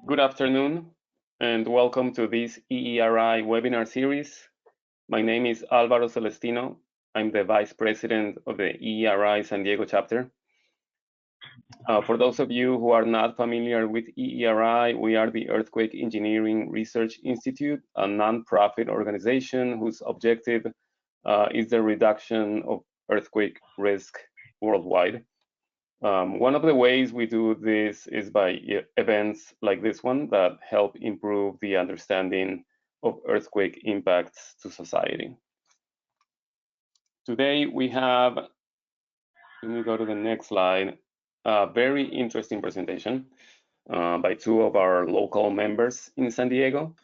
Good afternoon, and welcome to this EERI webinar series. My name is Alvaro Celestino. I'm the Vice President of the EERI San Diego chapter. For those of you who are not familiar with EERI, we are the Earthquake Engineering Research Institute, a nonprofit organization whose objective is the reduction of earthquake risk worldwide. One of the ways we do this is by events like this one that help improve the understanding of earthquake impacts to society. Today we have, let me go to the next slide, a very interesting presentation by two of our local members in San Diego.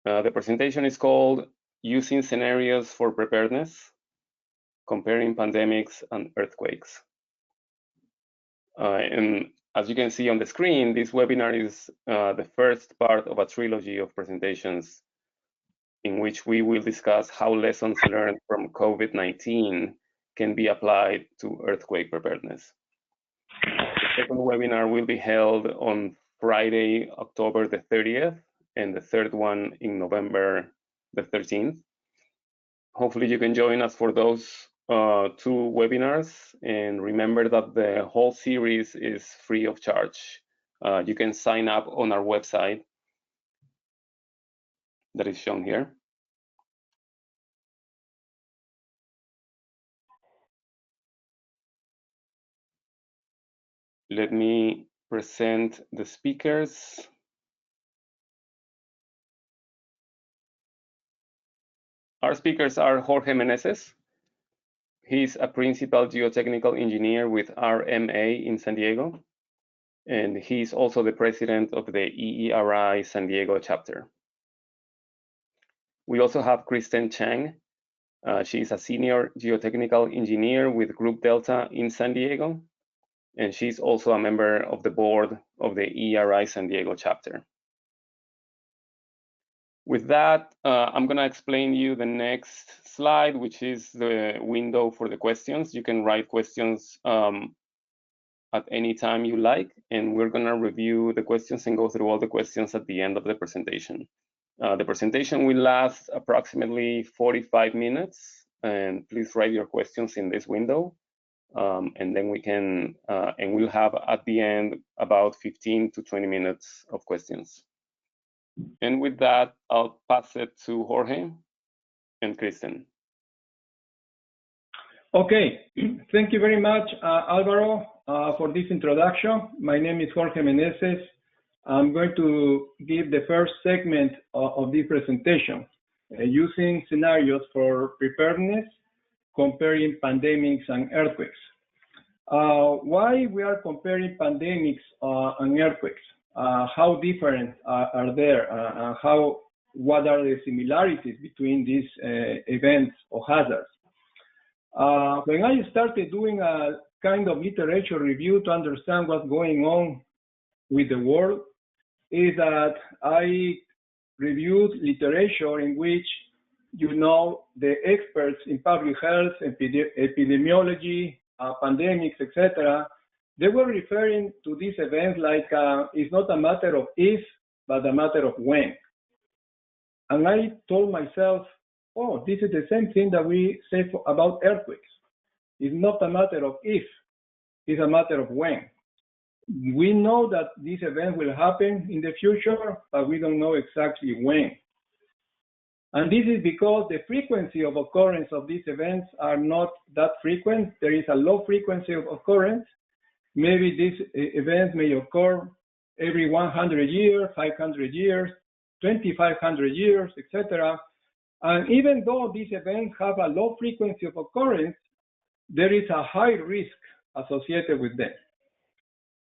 The presentation is called Using Scenarios for Preparedness, Comparing Pandemics and Earthquakes. And as you can see on the screen, this webinar is the first part of a trilogy of presentations in which we will discuss how lessons learned from COVID-19 can be applied to earthquake preparedness. The second webinar will be held on Friday, October the 30th, and the third one in November the 13th. Hopefully you can join us for those two webinars, and remember that the whole series is free of charge. You can sign up on our website that is shown here. Let me present the speakers. Our speakers are Jorge Meneses. He's a principal geotechnical engineer with RMA in San Diego, and he's also the president of the EERI San Diego chapter. We also have Kristen Chang. She's a senior geotechnical engineer with Group Delta in San Diego, and she's also a member of the board of the EERI San Diego chapter. With that, I'm going to explain you the next slide, which is the window for the questions. You can write questions at any time you like, and we're going to review the questions and go through all the questions at the end of the presentation. The presentation will last approximately 45 minutes, and please write your questions in this window, and then we can, and we'll have at the end about 15 to 20 minutes of questions. And with that, I'll pass it to Jorge and Kristen. Okay, thank you very much, Alvaro, for this introduction. My name is Jorge Meneses. I'm going to give the first segment of the presentation, using scenarios for preparedness, comparing pandemics and earthquakes. Why we are comparing pandemics and earthquakes? How different are they? What are the similarities between these events or hazards? When I started doing a kind of literature review to understand what's going on with the world, is that I reviewed literature in which, the experts in public health, epidemiology, pandemics, etc., they were referring to these events like it's not a matter of if, but a matter of when. And I told myself, oh, this is the same thing that we say about earthquakes. It's not a matter of if, it's a matter of when. We know that these events will happen in the future, but we don't know exactly when. And this is because the frequency of occurrence of these events are not that frequent. There is a low frequency of occurrence. Maybe these events may occur every 100 years, 500 years, 2,500 years, etc. And even though these events have a low frequency of occurrence, there is a high risk associated with them.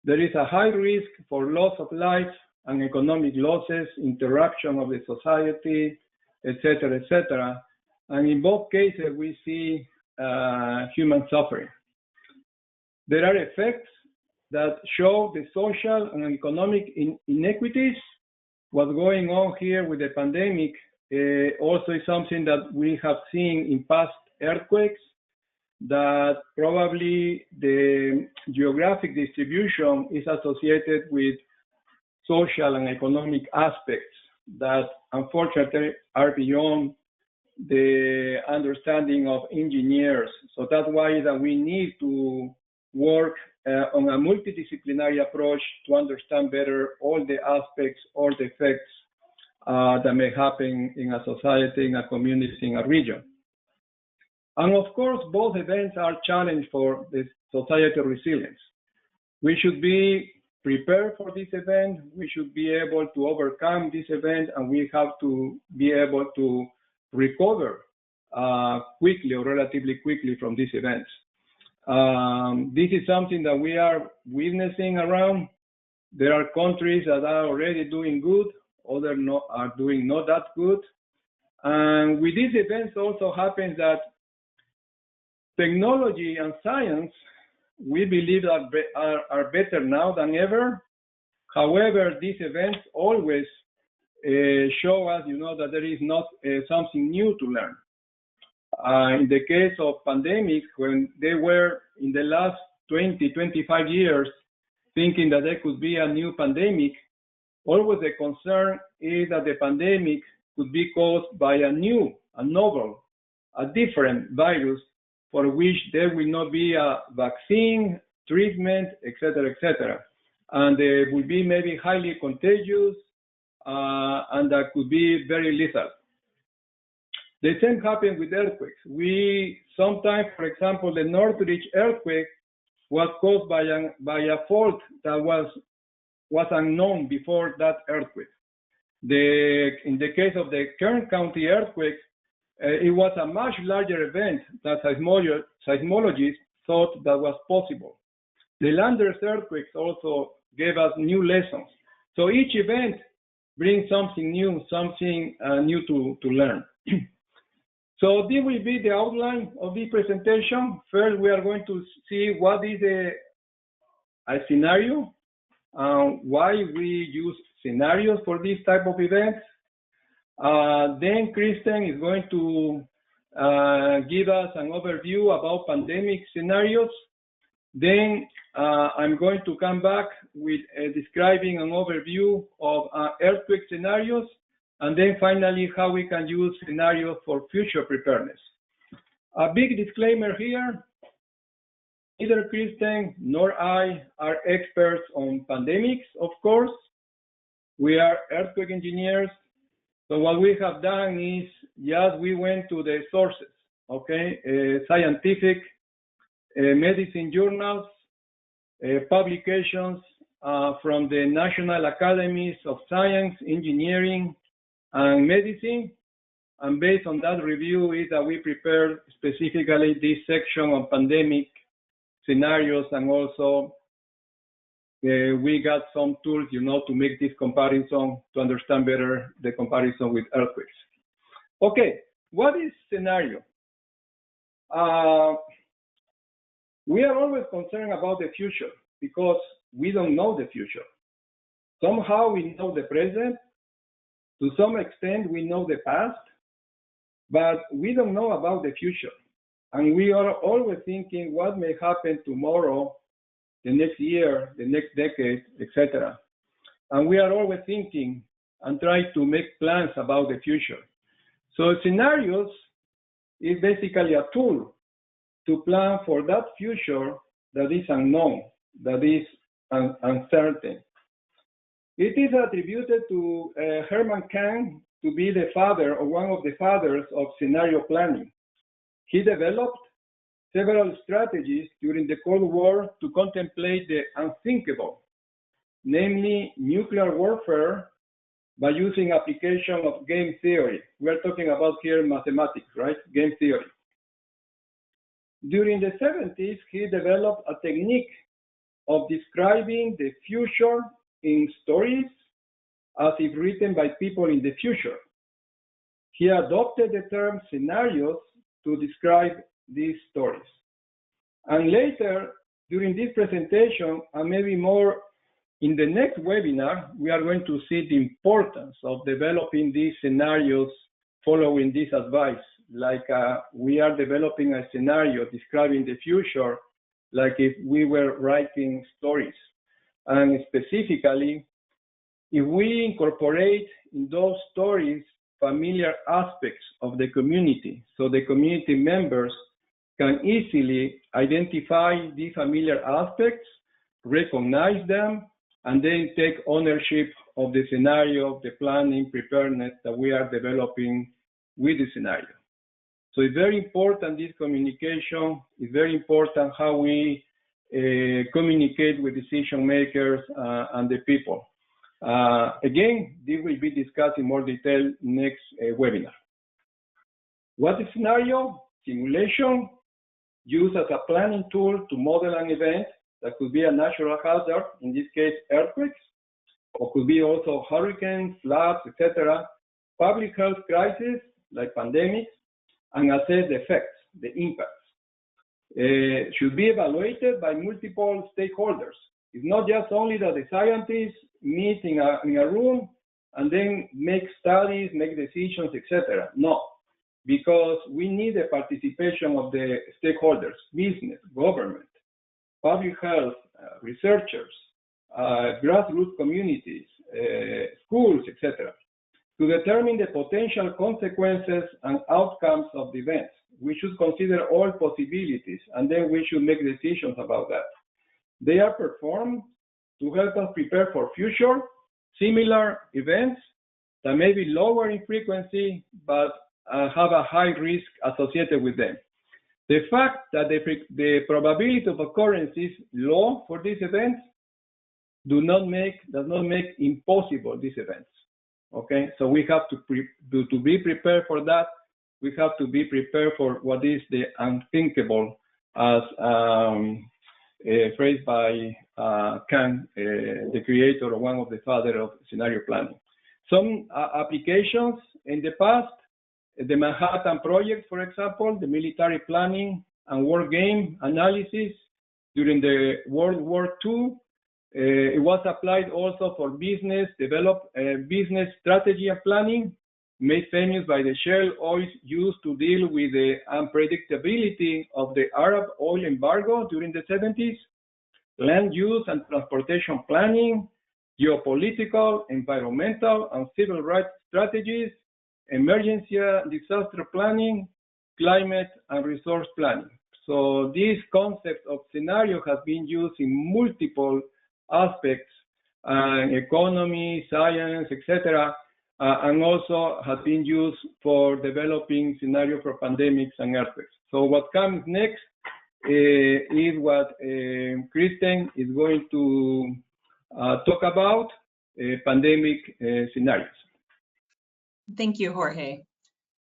There is a high risk for loss of life and economic losses, interruption of the society, etc., etc. And in both cases, we see human suffering. There are effects that show the social and economic inequities. What's going on here with the pandemic also is something that we have seen in past earthquakes, that probably the geographic distribution is associated with social and economic aspects that unfortunately are beyond the understanding of engineers. So that's why that we need to work on a multidisciplinary approach to understand better all the aspects or the effects that may happen in a society, in a community, in a region. And of course, both events are challenge for the societal resilience. We should be prepared for this event. We should be able to overcome this event, and we have to be able to recover quickly or relatively quickly from these events. This is something that we are witnessing around. There are countries that are already doing good, others are doing not that good. And with these events also happens that technology and science, we believe that are better now than ever. However, these events always show us, that there is not something new to learn. In the case of pandemics, when they were in the last 20, 25 years thinking that there could be a new pandemic, always the concern is that the pandemic could be caused by a novel, a different virus for which there will not be a vaccine, treatment, etc., etc. And they will be maybe highly contagious, and that could be very lethal. The same happened with earthquakes. We sometimes, for example, the Northridge earthquake was caused by a fault that was unknown before that earthquake. In the case of the Kern County earthquake, it was a much larger event that seismologists thought that was possible. The Landers earthquakes also gave us new lessons. So each event brings something new to learn. So this will be the outline of this presentation. First, we are going to see what is a scenario, why we use scenarios for this type of events. Then Kristen is going to give us an overview about pandemic scenarios. Then I'm going to come back with describing an overview of earthquake scenarios, and then finally how we can use scenarios for future preparedness. A big disclaimer here, neither Kristen nor I are experts on pandemics, of course. We are earthquake engineers. So what we have done is, just we went to the sources, okay? Scientific, medicine journals, publications from the National Academies of Science, Engineering, and Medicine. And based on that review is that we prepared specifically this section on pandemic scenarios, and also we got some tools, to make this comparison, to understand better the comparison with earthquakes. Okay, what is scenario? We are always concerned about the future because we don't know the future. Somehow we know the present. To some extent, we know the past, but we don't know about the future. And we are always thinking what may happen tomorrow, the next year, the next decade, etc. And we are always thinking and trying to make plans about the future. So scenarios is basically a tool to plan for that future that is unknown, that is uncertain. It is attributed to Herman Chang to be the father, or one of the fathers of scenario planning. He developed several strategies during the Cold War to contemplate the unthinkable, namely nuclear warfare, by using application of game theory. We're talking about here mathematics, right? Game theory. During the 70s, he developed a technique of describing the future in stories as if written by people in the future. He adopted the term scenarios to describe these stories. And later, during this presentation, and maybe more in the next webinar, we are going to see the importance of developing these scenarios following this advice. Like we are developing a scenario describing the future, like if we were writing stories. And specifically, if we incorporate in those stories familiar aspects of the community, so the community members can easily identify the familiar aspects, recognize them, and then take ownership of the scenario, the planning, preparedness that we are developing with the scenario. So it's very important, this communication. It's very important how we communicate with decision makers and the people. Again, this will be discussed in more detail next webinar. What is scenario? Simulation, used as a planning tool to model an event that could be a natural hazard, in this case earthquakes, or could be also hurricanes, floods, etc., public health crises like pandemics, and assess the effects, the impacts. Should be evaluated by multiple stakeholders. It's not just only that the scientists meet in a room and then make studies, make decisions, etc. No, because we need the participation of the stakeholders, business, government, public health, researchers, grassroots communities, schools, etc., to determine the potential consequences and outcomes of the events. We should consider all possibilities, and then we should make decisions about that. They are performed to help us prepare for future similar events that may be lower in frequency, but have a high risk associated with them. The fact that the probability of occurrence is low for these events does not make impossible these events. Okay, so we have to be prepared for that. We have to be prepared for what is the unthinkable, as phrased by Chang, the creator or one of the father of scenario planning. Some applications in the past, the Manhattan Project, for example, the military planning and war game analysis during the World War II. It was applied also for business business strategy and planning, made famous by the shale oil used to deal with the unpredictability of the Arab oil embargo during the 70s, land use and transportation planning, geopolitical, environmental, and civil rights strategies, emergency disaster planning, climate and resource planning. So this concept of scenario has been used in multiple aspects, economy, science, etc., and also has been used for developing scenarios for pandemics and earthquakes. So what comes next is what Kristen is going to talk about, pandemic scenarios. Thank you, Jorge.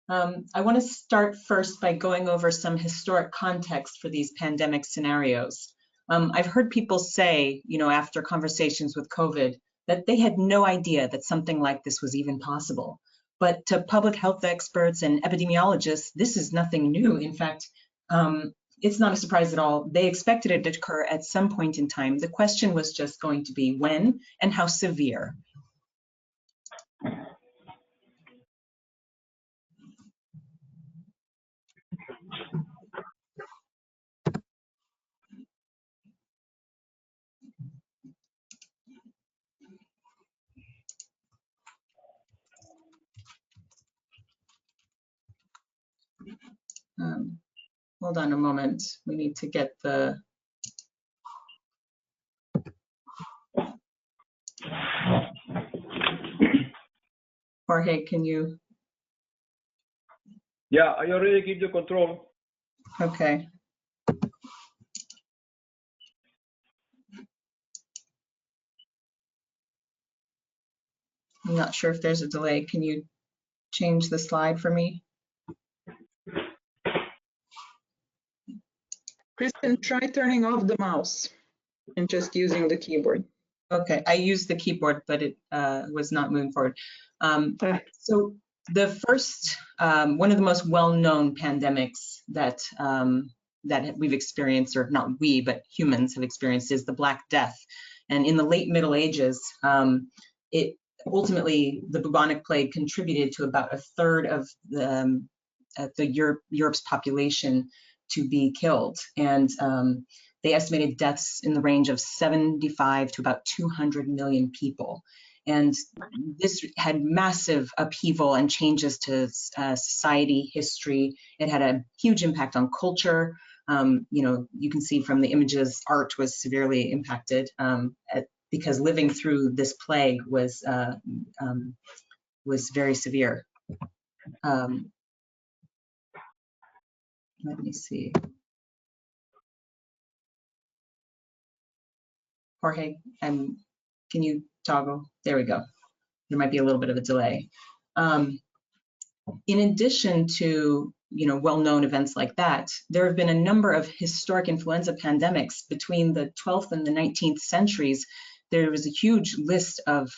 I want to start first by going over some historic context for these pandemic scenarios. I've heard people say, after conversations with COVID, that they had no idea that something like this was even possible. But to public health experts and epidemiologists, this is nothing new. In fact, it's not a surprise at all. They expected it to occur at some point in time. The question was just going to be when and how severe. Hold on a moment. We need to get the... Jorge, can you? Yeah, I already give you control. Okay. I'm not sure if there's a delay. Can you change the slide for me? Kristen, try turning off the mouse and just using the keyboard. Okay, I used the keyboard, but it was not moving forward. So the first, one of the most well-known pandemics that that we've experienced, or not we, but humans have experienced, is the Black Death. And in the late Middle Ages, it ultimately, the bubonic plague contributed to about a third of Europe's population to be killed. And they estimated deaths in the range of 75 to about 200 million people. And this had massive upheaval and changes to society, history. It had a huge impact on culture. You can see from the images, art was severely impacted because living through this plague was very severe. Let me see. Jorge, can you toggle? There we go. There might be a little bit of a delay. In addition to well-known events like that, there have been a number of historic influenza pandemics between the 12th and the 19th centuries. There was a huge list of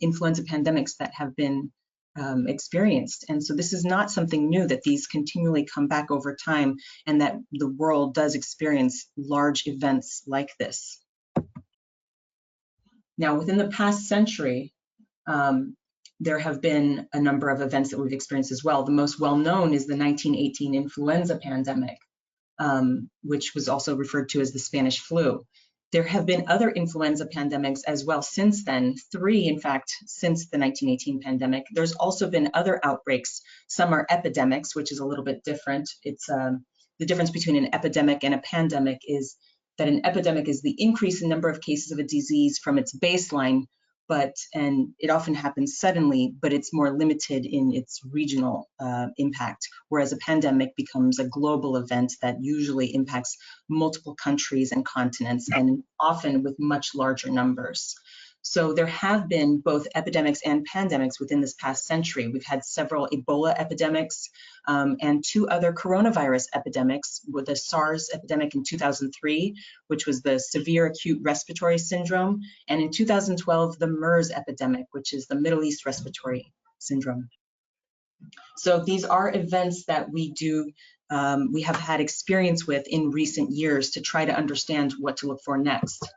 influenza pandemics that have been experienced. And so this is not something new, that these continually come back over time and that the world does experience large events like this. Now, within the past century, there have been a number of events that we've experienced as well. The most well-known is the 1918 influenza pandemic, which was also referred to as the Spanish flu. There have been other influenza pandemics as well since then, 3 in fact, since the 1918 pandemic. There's also been other outbreaks. Some are epidemics, which is a little bit different. It's the difference between an epidemic and a pandemic is that an epidemic is the increase in number of cases of a disease from its baseline, and it often happens suddenly, but it's more limited in its regional impact, whereas a pandemic becomes a global event that usually impacts multiple countries and continents, and often with much larger numbers. So there have been both epidemics and pandemics within this past century. We've had several Ebola epidemics and 2 other coronavirus epidemics, with the SARS epidemic in 2003, which was the severe acute respiratory syndrome, and in 2012, the MERS epidemic, which is the Middle East respiratory syndrome. So these are events that we have had experience with in recent years to try to understand what to look for next.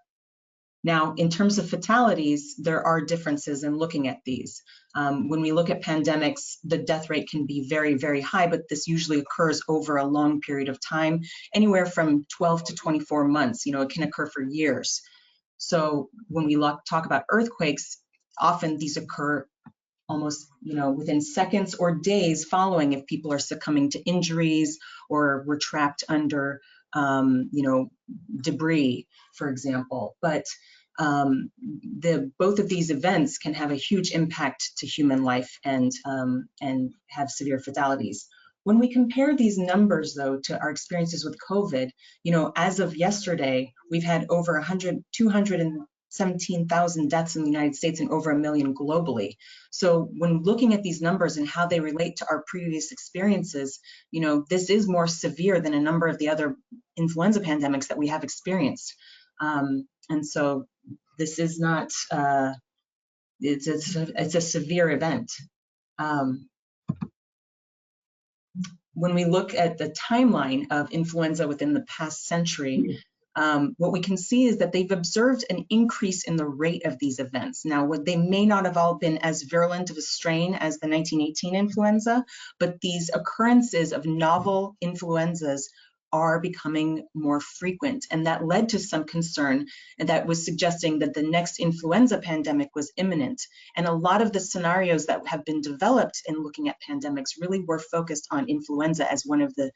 Now, in terms of fatalities, there are differences in looking at these. When we look at pandemics, the death rate can be very, very high, but this usually occurs over a long period of time, anywhere from 12 to 24 months. It can occur for years. So when we talk about earthquakes, often these occur almost within seconds or days following, if people are succumbing to injuries or were trapped under debris, for example. But both of these events can have a huge impact to human life and have severe fatalities. When we compare these numbers, though, to our experiences with COVID, as of yesterday, we've had over 217,000 deaths in the United States and over 1 million globally. So when looking at these numbers and how they relate to our previous experiences, this is more severe than a number of the other influenza pandemics that we have experienced. And so this is not, it's a severe event. When we look at the timeline of influenza within the past century, what we can see is that they've observed an increase in the rate of these events. Now, they may not have all been as virulent of a strain as the 1918 influenza, but these occurrences of novel influenzas are becoming more frequent. And that led to some concern, and that was suggesting that the next influenza pandemic was imminent. And a lot of the scenarios that have been developed in looking at pandemics really were focused on influenza as one of the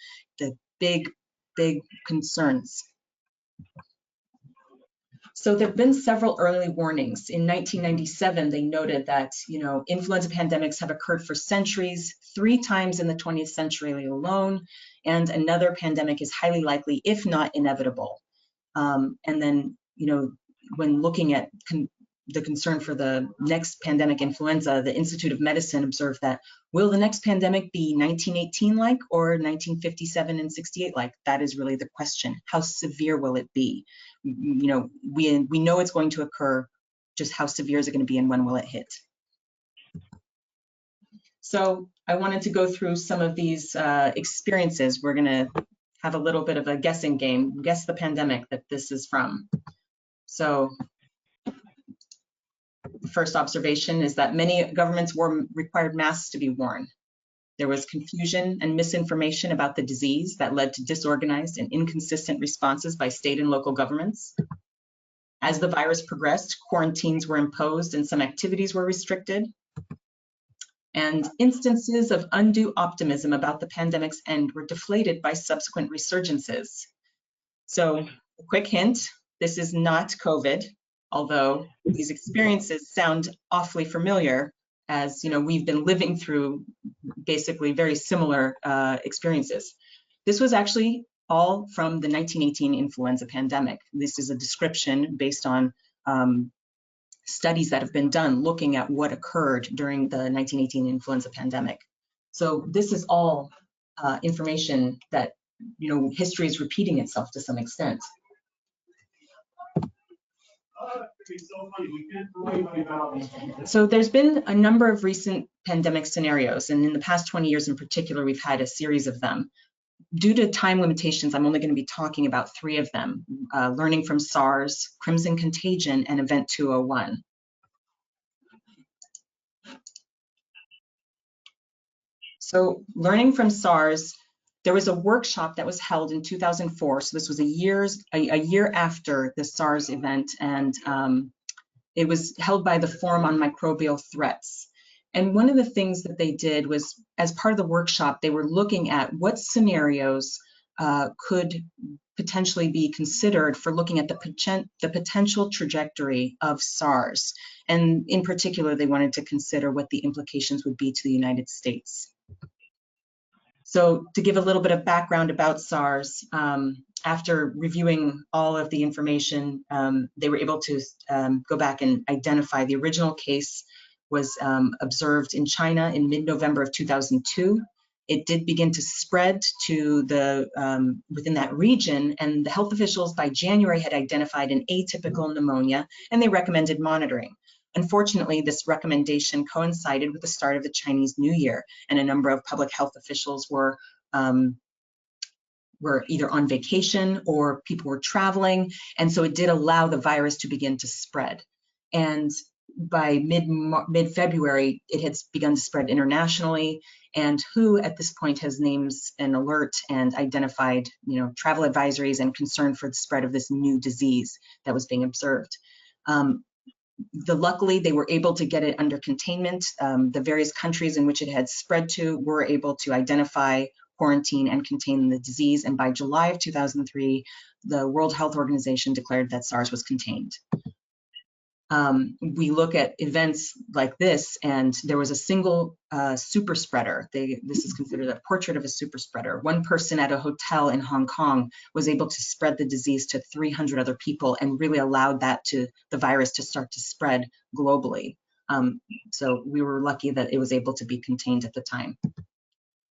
big concerns. So there have been several early warnings. In 1997, they noted that influenza pandemics have occurred for centuries, 3 times in the 20th century alone, and another pandemic is highly likely, if not inevitable. And then, when looking at the concern for the next pandemic influenza, the Institute of Medicine observed that, will the next pandemic be 1918-like or 1957 and 68-like? That is really the question. How severe will it be? We know it's going to occur, just how severe is it going to be and when will it hit? So I wanted to go through some of these experiences. We're going to have a little bit of a guessing game. Guess the pandemic that this is from. So the first observation is that many governments required masks to be worn. There was confusion and misinformation about the disease that led to disorganized and inconsistent responses by state and local governments. As the virus progressed, quarantines were imposed and some activities were restricted. And instances of undue optimism about the pandemic's end were deflated by subsequent resurgences. So, a quick hint, this is not COVID, although these experiences sound awfully familiar, as we've been living through basically very similar experiences. This was actually all from the 1918 influenza pandemic. This is a description based on studies that have been done looking at what occurred during the 1918 influenza pandemic. So this is all information that history is repeating itself to some extent. So there's been a number of recent pandemic scenarios, and in the past 20 years in particular, we've had a series of them. Due to time limitations, I'm only going to be talking about 3 of them, learning from SARS, Crimson Contagion, and Event 201. So learning from SARS, there was a workshop that was held in 2004. So this was a year after the SARS event, and it was held by the Forum on Microbial Threats. And one of the things that they did was, as part of the workshop, they were looking at what scenarios could potentially be considered for looking at the potential trajectory of SARS. And in particular, they wanted to consider what the implications would be to the United States. So to give a little bit of background about SARS, after reviewing all of the information, they were able to go back and identify the original case was observed in China in mid-November of 2002. It did begin to spread to within that region, and the health officials by January had identified an atypical pneumonia, and they recommended monitoring. Unfortunately, this recommendation coincided with the start of the Chinese New Year, and a number of public health officials were either on vacation or people were traveling, and so it did allow the virus to begin to spread. And by mid-February, it had begun to spread internationally, and WHO at this point has named an alert and identified, travel advisories and concern for the spread of this new disease that was being observed. Luckily, they were able to get it under containment. The various countries in which it had spread to were able to identify, quarantine, and contain the disease, and by July of 2003, the World Health Organization declared that SARS was contained. We look at events like this, and there was a single super spreader. This is considered a portrait of a super spreader. One person at a hotel in Hong Kong was able to spread the disease to 300 other people and really allowed the virus to start to spread globally. So we were lucky that it was able to be contained at the time.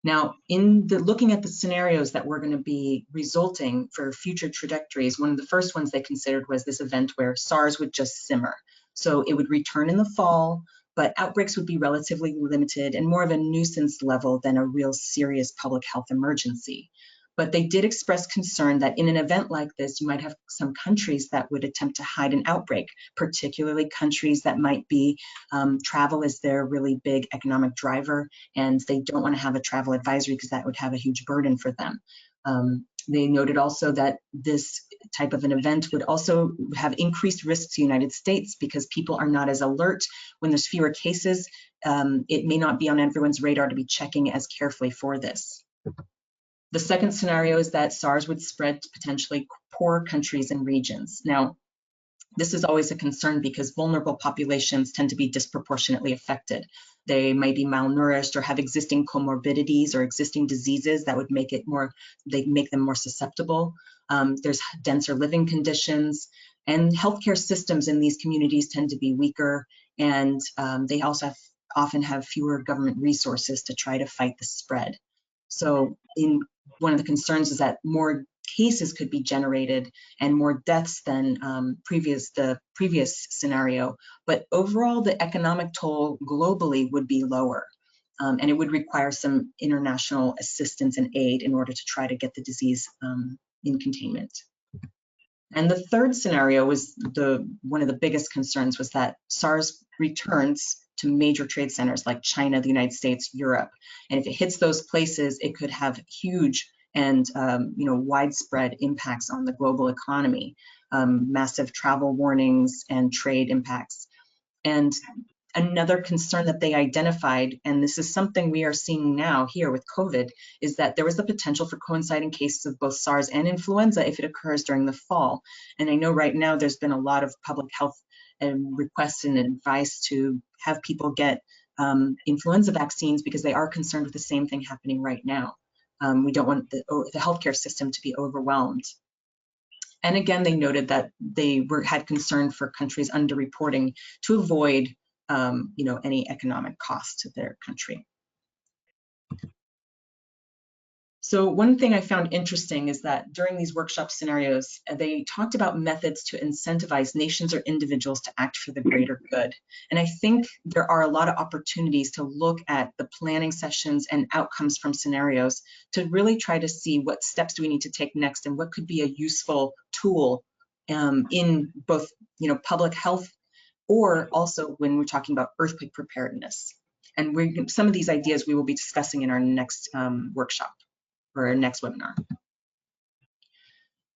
Now, looking at the scenarios that were going to be resulting for future trajectories, one of the first ones they considered was this event where SARS would just simmer. So it would return in the fall, but outbreaks would be relatively limited and more of a nuisance level than a real serious public health emergency. But they did express concern that in an event like this, you might have some countries that would attempt to hide an outbreak, particularly countries that might be, travel is their really big economic driver, and they don't want to have a travel advisory because that would have a huge burden for them. They noted also that this type of an event would also have increased risks to the United States because people are not as alert. When there's fewer cases, it may not be on everyone's radar to be checking as carefully for this. The second scenario is that SARS would spread to potentially poor countries and regions. Now, this is always a concern because vulnerable populations tend to be disproportionately affected. They might be malnourished or have existing comorbidities or existing diseases that would make them more susceptible. There's denser living conditions, and healthcare systems in these communities tend to be weaker, and they also often have fewer government resources to try to fight the spread. So one of the concerns is that more cases could be generated and more deaths than the previous scenario, but overall the economic toll globally would be lower, and it would require some international assistance and aid in order to try to get the disease in containment. And the third scenario was one of the biggest concerns was that SARS returns to major trade centers like China, the United States, Europe, and if it hits those places, it could have huge and widespread impacts on the global economy. massive travel warnings and trade impacts. And another concern that they identified, and this is something we are seeing now here with COVID, is that there was the potential for coinciding cases of both SARS and influenza if it occurs during the fall. And I know right now there's been a lot of public health requests and advice to have people get influenza vaccines because they are concerned with the same thing happening right now. We don't want the healthcare system to be overwhelmed. And again, they noted that they had concern for countries underreporting to avoid any economic cost to their country. So one thing I found interesting is that during these workshop scenarios, they talked about methods to incentivize nations or individuals to act for the greater good. And I think there are a lot of opportunities to look at the planning sessions and outcomes from scenarios to really try to see what steps do we need to take next and what could be a useful tool in both public health or also when we're talking about earthquake preparedness. And some of these ideas we will be discussing in our next workshop or our next webinar.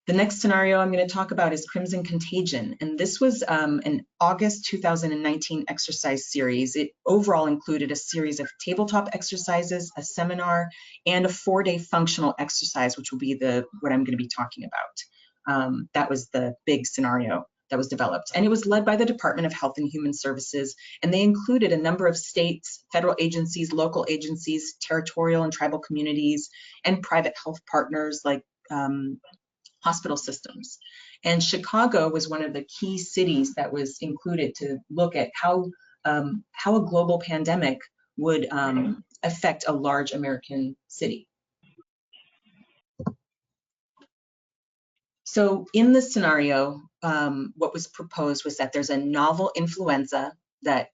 The next scenario I'm going to talk about is Crimson Contagion. And this was an August 2019 exercise series. It overall included a series of tabletop exercises, a seminar, and a 4-day functional exercise, which will be what I'm going to be talking about. That was the big scenario that was developed. And it was led by the Department of Health and Human Services. And they included a number of states, federal agencies, local agencies, territorial and tribal communities, and private health partners like hospital systems. And Chicago was one of the key cities that was included to look at how a global pandemic would affect a large American city. So in this scenario, what was proposed was that there's a novel influenza that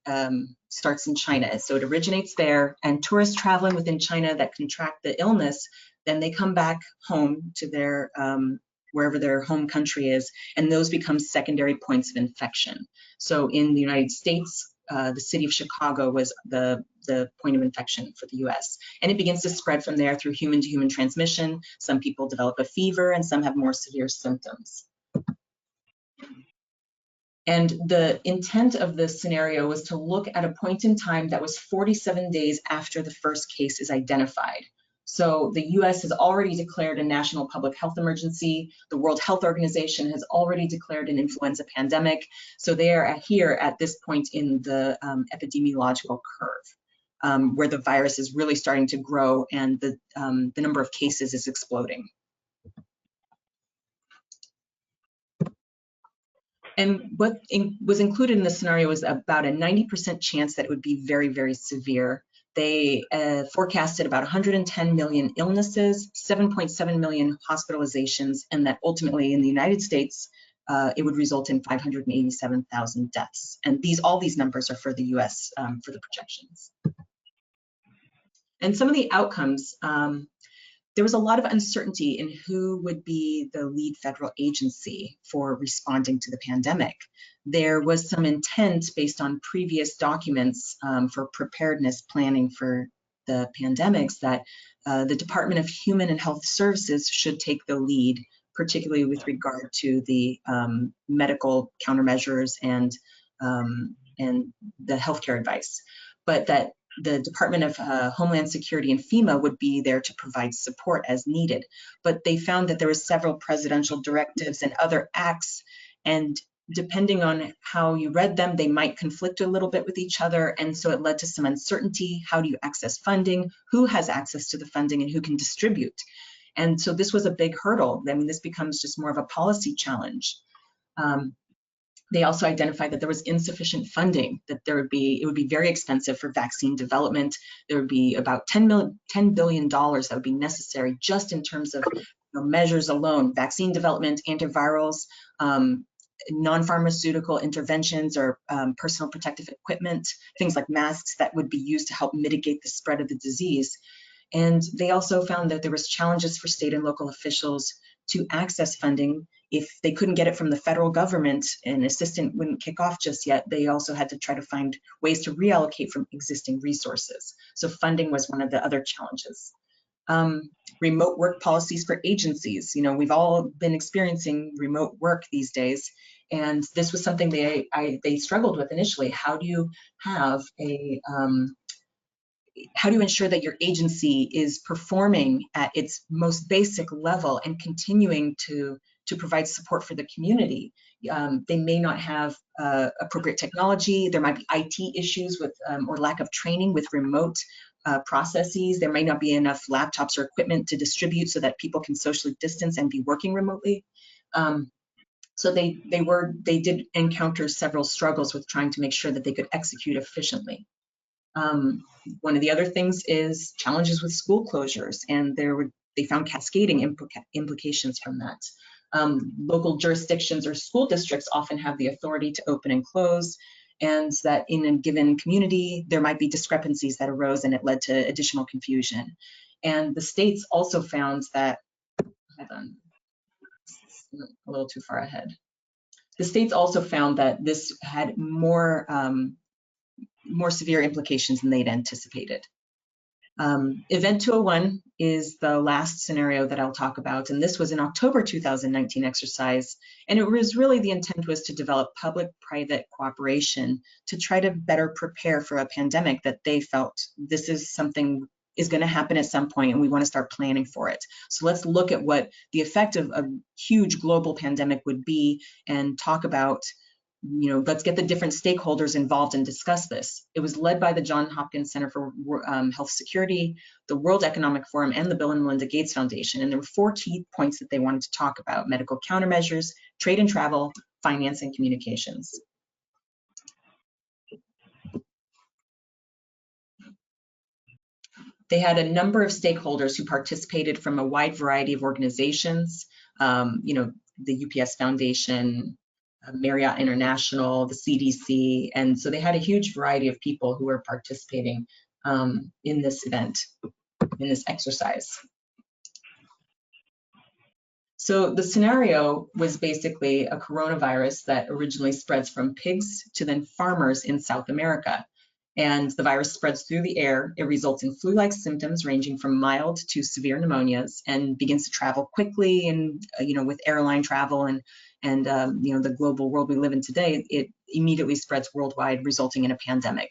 starts in China. So it originates there, and tourists traveling within China that contract the illness, then they come back home to their wherever their home country is, and those become secondary points of infection. So in the United States, the city of Chicago was the point of infection for the US. And it begins to spread from there through human to human transmission. Some people develop a fever and some have more severe symptoms. And the intent of this scenario was to look at a point in time that was 47 days after the first case is identified. So the US has already declared a national public health emergency. The World Health Organization has already declared an influenza pandemic. So they are here at this point in the epidemiological curve, where the virus is really starting to grow and the number of cases is exploding. And what was included in this scenario was about a 90% chance that it would be very, very severe. They forecasted about 110 million illnesses, 7.7 million hospitalizations, and that ultimately in the United States, it would result in 587,000 deaths. And all these numbers are for the US for the projections. And some of the outcomes, there was a lot of uncertainty in who would be the lead federal agency for responding to the pandemic. There was some intent based on previous documents for preparedness planning for the pandemics that the Department of Human and Health Services should take the lead, particularly with regard to the medical countermeasures and the healthcare advice, but that the Department of Homeland Security and FEMA would be there to provide support as needed. But they found that there were several presidential directives and other acts, and depending on how you read them, they might conflict a little bit with each other. And so it led to some uncertainty. How do you access funding? Who has access to the funding and who can distribute? And so this was a big hurdle. I mean, this becomes just more of a policy challenge. They also identified that there was insufficient funding, that it would be very expensive for vaccine development. There would be about $10 billion that would be necessary just in terms of measures alone, vaccine development, antivirals, non-pharmaceutical interventions or personal protective equipment, things like masks that would be used to help mitigate the spread of the disease. And they also found that there was challenges for state and local officials to access funding. If they couldn't get it from the federal government and assistance wouldn't kick off just yet, they also had to try to find ways to reallocate from existing resources. So funding was one of the other challenges. Remote work policies for agencies. You know, we've all been experiencing remote work these days, and this was something they struggled with initially. How do you have a how do you ensure that your agency is performing at its most basic level and continuing to provide support for the community? They may not have appropriate technology. There might be IT issues with or lack of training with remote processes. There may not be enough laptops or equipment to distribute so that people can socially distance and be working remotely. So they did encounter several struggles with trying to make sure that they could execute efficiently. One of the other things is challenges with school closures, and they found cascading implications from that. Local jurisdictions or school districts often have the authority to open and close, and that in a given community, there might be discrepancies that arose, and it led to additional confusion. And the states also found that, hold on, a little too far ahead. The states also found that this had more severe implications than they'd anticipated. Event 201 is the last scenario that I'll talk about, and this was an October 2019 exercise, and it was really, the intent was to develop public-private cooperation to try to better prepare for a pandemic that they felt this is something is going to happen at some point, and we want to start planning for it. So let's look at what the effect of a huge global pandemic would be and talk about, you know, let's get the different stakeholders involved and discuss this. It was led by the Johns Hopkins Center for Health Security, the World Economic Forum, and the Bill and Melinda Gates Foundation. And there were 4 key points that they wanted to talk about: medical countermeasures, trade and travel, finance, and communications. They had a number of stakeholders who participated from a wide variety of organizations, you know, the UPS Foundation, Marriott International, the CDC, and so they had a huge variety of people who were participating in this event, in this exercise. So the scenario was basically a coronavirus that originally spreads from pigs to then farmers in South America. And the virus spreads through the air. It results in flu-like symptoms ranging from mild to severe pneumonias, and begins to travel quickly. And you know, with airline travel and you know, the global world we live in today, it immediately spreads worldwide, resulting in a pandemic.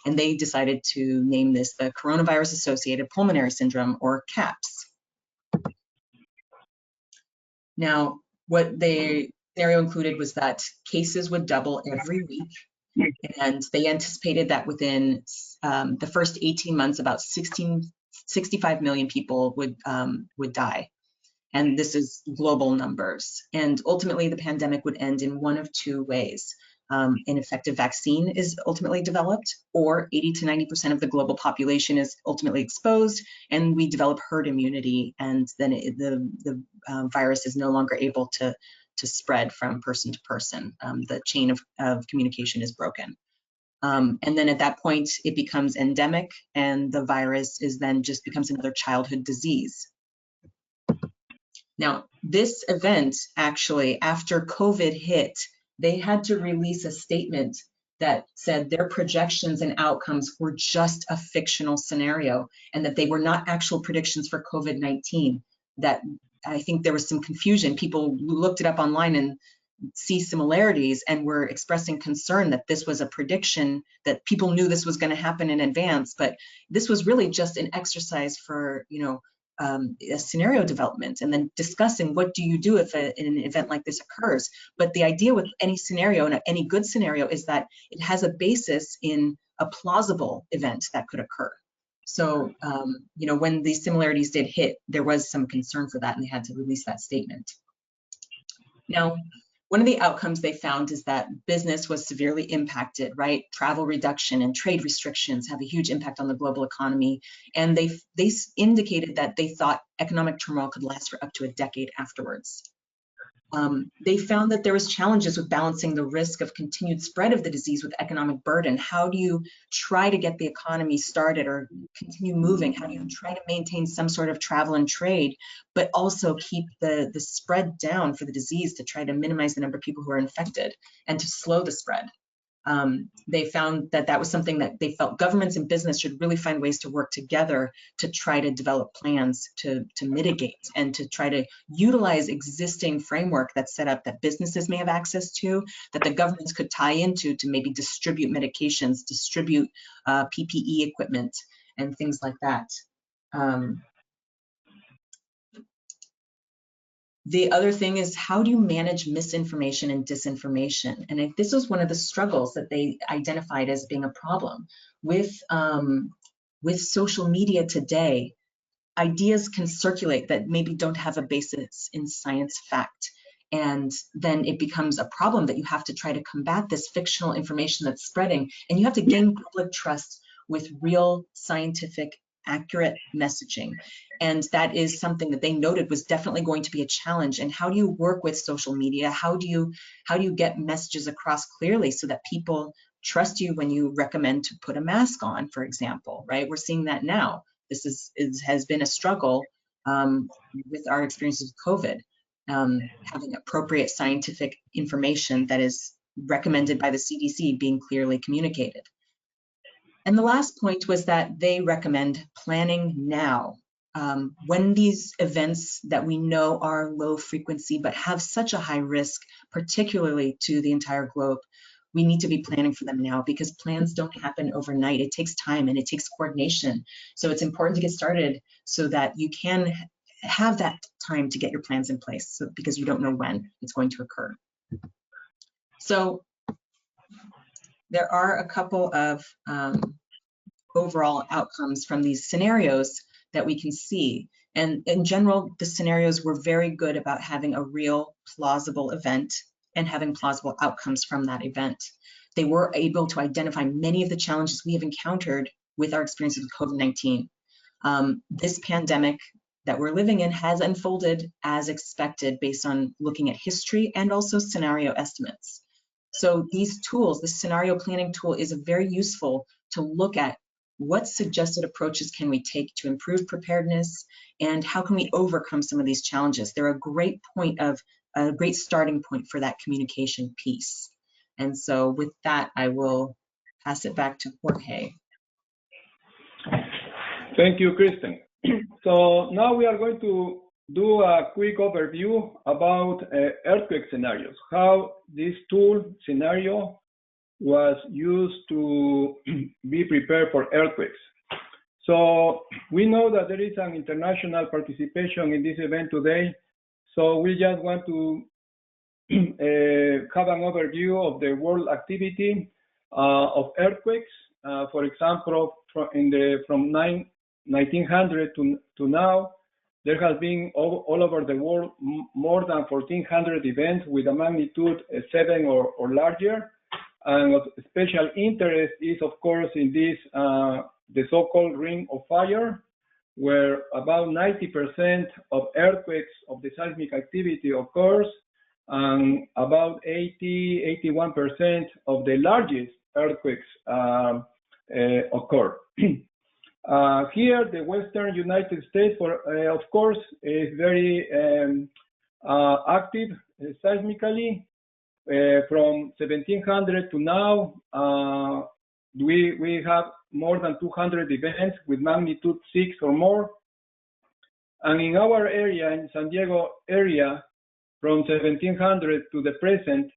And they decided to name this the Coronavirus-Associated Pulmonary Syndrome, or CAPS. Now, what the scenario included was that cases would double every week. And they anticipated that within the first 18 months, about 65 million people would die. And this is global numbers. And ultimately, the pandemic would end in one of 2 ways. An effective vaccine is ultimately developed, or 80 to 90% of the global population is ultimately exposed, and we develop herd immunity, and then the virus is no longer able to spread from person to person. The chain of communication is broken. And then at that point, it becomes endemic, and the virus is then just becomes another childhood disease. Now, this event, actually, after COVID hit, they had to release a statement that said their projections and outcomes were just a fictional scenario, and that they were not actual predictions for COVID-19. That I think there was some confusion. People looked it up online and see similarities, and were expressing concern that this was a prediction, that people knew this was going to happen in advance, but this was really just an exercise for, you know, a scenario development, and then discussing what do you do if an event like this occurs. But the idea with any scenario, and any good scenario, is that it has a basis in a plausible event that could occur. So, you know, when these similarities did hit, there was some concern for that, and they had to release that statement. Now, one of the outcomes they found is that business was severely impacted, right? Travel reduction and trade restrictions have a huge impact on the global economy. And they indicated that they thought economic turmoil could last for up to a decade afterwards. They found that there was challenges with balancing the risk of continued spread of the disease with economic burden. How do you try to get the economy started or continue moving? How do you try to maintain some sort of travel and trade, but also keep the spread down for the disease, to try to minimize the number of people who are infected and to slow the spread? they found that that was something that they felt governments and business should really find ways to work together to try to develop plans to mitigate and to try to utilize existing framework that's set up that businesses may have access to, that the governments could tie into to maybe distribute medications, distribute PPE equipment, and things like that. The other thing is, how do you manage misinformation and disinformation? And this was one of the struggles that they identified as being a problem with social media today. Ideas can circulate that maybe don't have a basis in science fact. And then it becomes a problem that you have to try to combat this fictional information that's spreading. And you have to gain public trust with real scientific accurate messaging. And that is something that they noted was definitely going to be a challenge. And how do you work with social media? How do you get messages across clearly so that people trust you when you recommend to put a mask on, for example, right? We're seeing that now. This has been a struggle with our experiences with COVID, having appropriate scientific information that is recommended by the CDC being clearly communicated. And the last point was that they recommend planning now. When these events that we know are low frequency but have such a high risk, particularly to the entire globe, we need to be planning for them now, because plans don't happen overnight. It takes time and it takes coordination. So it's important to get started so that you can have that time to get your plans in place, because you don't know when it's going to occur. So there are a couple of overall outcomes from these scenarios that we can see. And in general, the scenarios were very good about having a real plausible event and having plausible outcomes from that event. They were able to identify many of the challenges we have encountered with our experiences with COVID-19. This pandemic that we're living in has unfolded as expected based on looking at history and also scenario estimates. So these tools, the scenario planning tool, is very useful to look at what suggested approaches can we take to improve preparedness, and how can we overcome some of these challenges. They're a great starting point for that communication piece. And so with that, I will pass it back to Jorge. Thank you, Kristen. So now we are going to do a quick overview about earthquake scenarios, how this tool scenario was used to be prepared for earthquakes. So we know that there is an international participation in this event today. So we just want to have an overview of the world activity of earthquakes. For example, from 1900 to now, there has been all over the world more than 1,400 events with a magnitude 7 or larger. And of special interest is, of course, in this, the so-called Ring of Fire, where about 90% of earthquakes of the seismic activity occurs, and about 81% of the largest earthquakes occur. Here, the Western United States, of course, is very active seismically. From 1700 to now, we have more than 200 events with magnitude 6 or more. And in our area, in San Diego area, from 1700 to the present,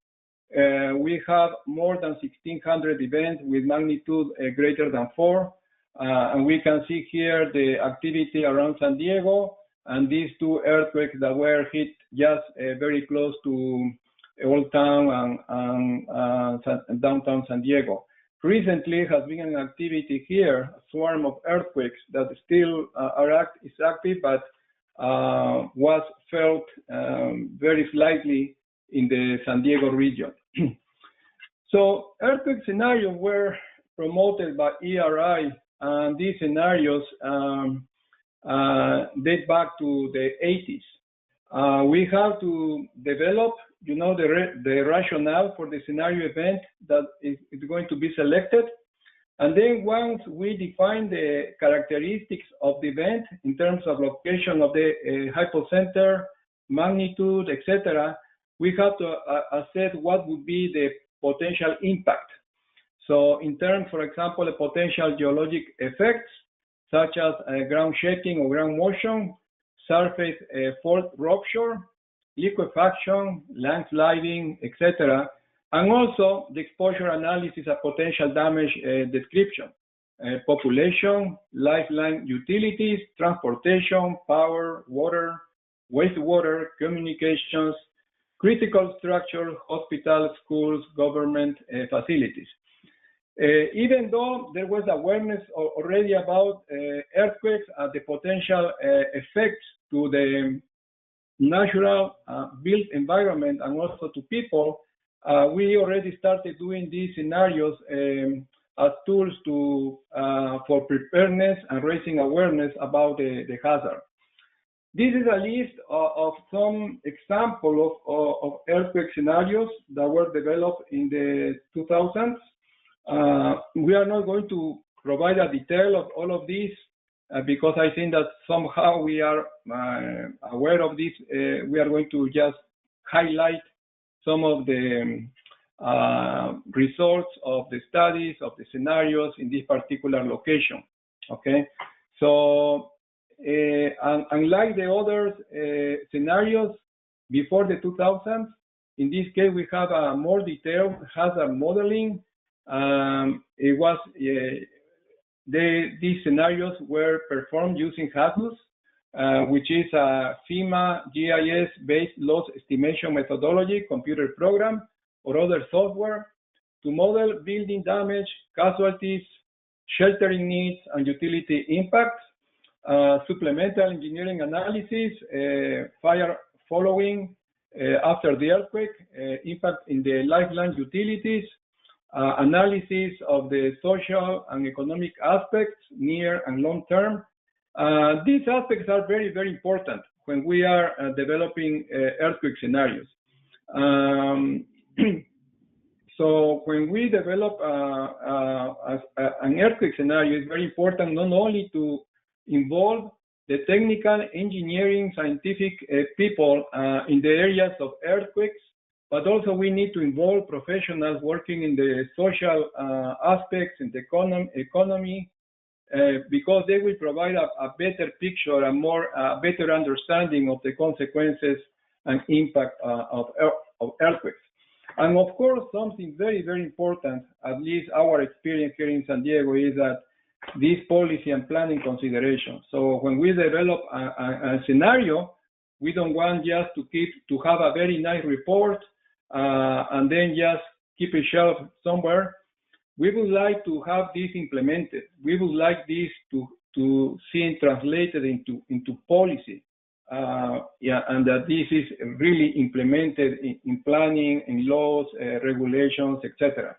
we have more than 1,600 events with magnitude greater than 4. And we can see here the activity around San Diego and these two earthquakes that were hit just very close to Old Town and downtown San Diego. Recently has been an activity here, a swarm of earthquakes that still is active, but was felt very slightly in the San Diego region. So earthquake scenarios were promoted by EERI, and these scenarios date back to the 80s. We have to develop, the rationale for the scenario event that is going to be selected. And then once we define the characteristics of the event in terms of location of the hypocenter, magnitude, etc., we have to assess what would be the potential impact. So in terms, for example, of potential geologic effects, such as ground shaking or ground motion, surface fault rupture, liquefaction, landsliding, etc., and also the exposure analysis of potential damage description, population, lifeline utilities, transportation, power, water, wastewater, communications, critical structure, hospitals, schools, government facilities. Even though there was awareness already about earthquakes and the potential effects to the natural built environment and also to people, we already started doing these scenarios as tools for preparedness and raising awareness about the hazard. This is a list of some examples of earthquake scenarios that were developed in the 2000s. We are not going to provide a detail of all of these because I think that somehow we are aware of this. We are going to just highlight some of the results of the studies, of the scenarios in this particular location, okay? So, unlike the other scenarios before the 2000s, in this case, we have a more detailed hazard modeling. These scenarios were performed using HAZUS, which is a FEMA GIS-based loss estimation methodology, computer program, or other software to model building damage, casualties, sheltering needs, and utility impacts, supplemental engineering analysis, fire following after the earthquake, impact in the lifeline utilities, analysis of the social and economic aspects, near and long term. These aspects are very, very important when we are developing earthquake scenarios. So when we develop an earthquake scenario, it's very important not only to involve the technical, engineering, scientific people in the areas of earthquakes, but also we need to involve professionals working in the social aspects, in the economy, because they will provide a better picture and better understanding of the consequences and impact of earthquakes. And of course, something very, very important, at least our experience here in San Diego, is that this policy and planning consideration. So when we develop a scenario, we don't want just to have a very nice report and then just keep it shelved somewhere. We would like to have this implemented. We would like this to see translated into policy. And that this is really implemented in planning, in laws, regulations, etc.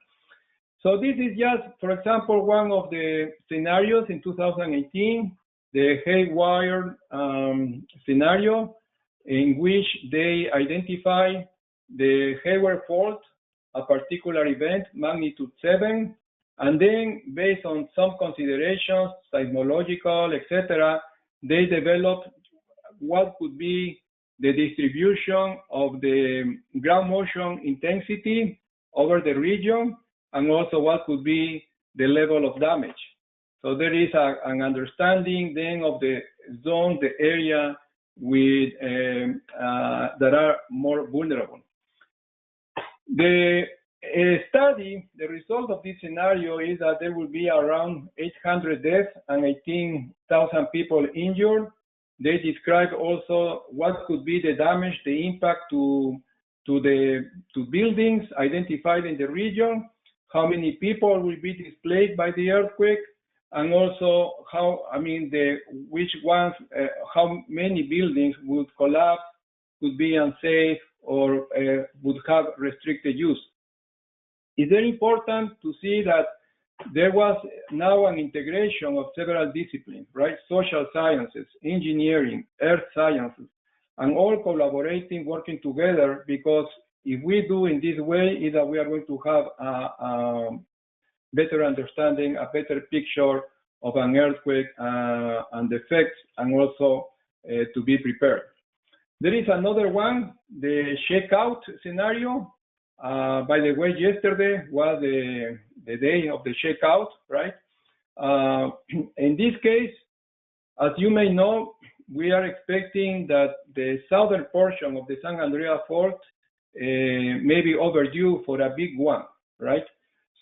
So this is just, for example, one of the scenarios in 2018, the Hayward scenario, in which they identify the Hayward fault, a particular event, magnitude 7, and then based on some considerations, seismological, etc., they developed what could be the distribution of the ground motion intensity over the region, and also what could be the level of damage. So there is an understanding then of the zone, the area with that are more vulnerable. The study, the result of this scenario is that there will be around 800 deaths and 18,000 people injured. They describe also what could be the damage, the impact to buildings identified in the region, how many people will be displaced by the earthquake, and also how many buildings would collapse, could be unsafe, or would have restricted use. It's very important to see that there was now an integration of several disciplines, right? Social sciences, engineering, earth sciences, and all collaborating, working together, because if we do in this way, is that we are going to have a better understanding, a better picture of an earthquake and the effects, and also to be prepared. There is another one, the checkout scenario. By the way, yesterday was the day of the checkout, right? In this case, as you may know, we are expecting that the southern portion of the San Andreas Fault may be overdue for a big one, right?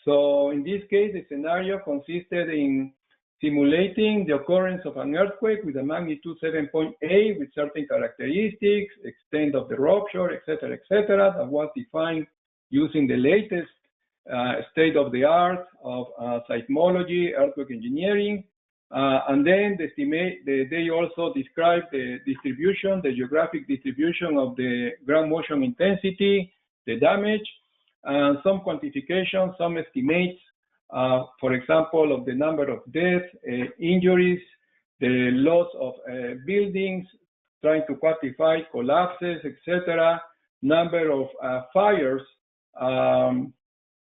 So in this case, the scenario consisted in simulating the occurrence of an earthquake with a magnitude 7.8 with certain characteristics, extent of the rupture, et cetera, that was defined using the latest state-of-the-art of seismology, earthquake engineering, and then they also described the distribution, the geographic distribution of the ground motion intensity, the damage, and some quantification, some estimates, for example, of the number of deaths, injuries, the loss of buildings, trying to quantify collapses, etc., number of fires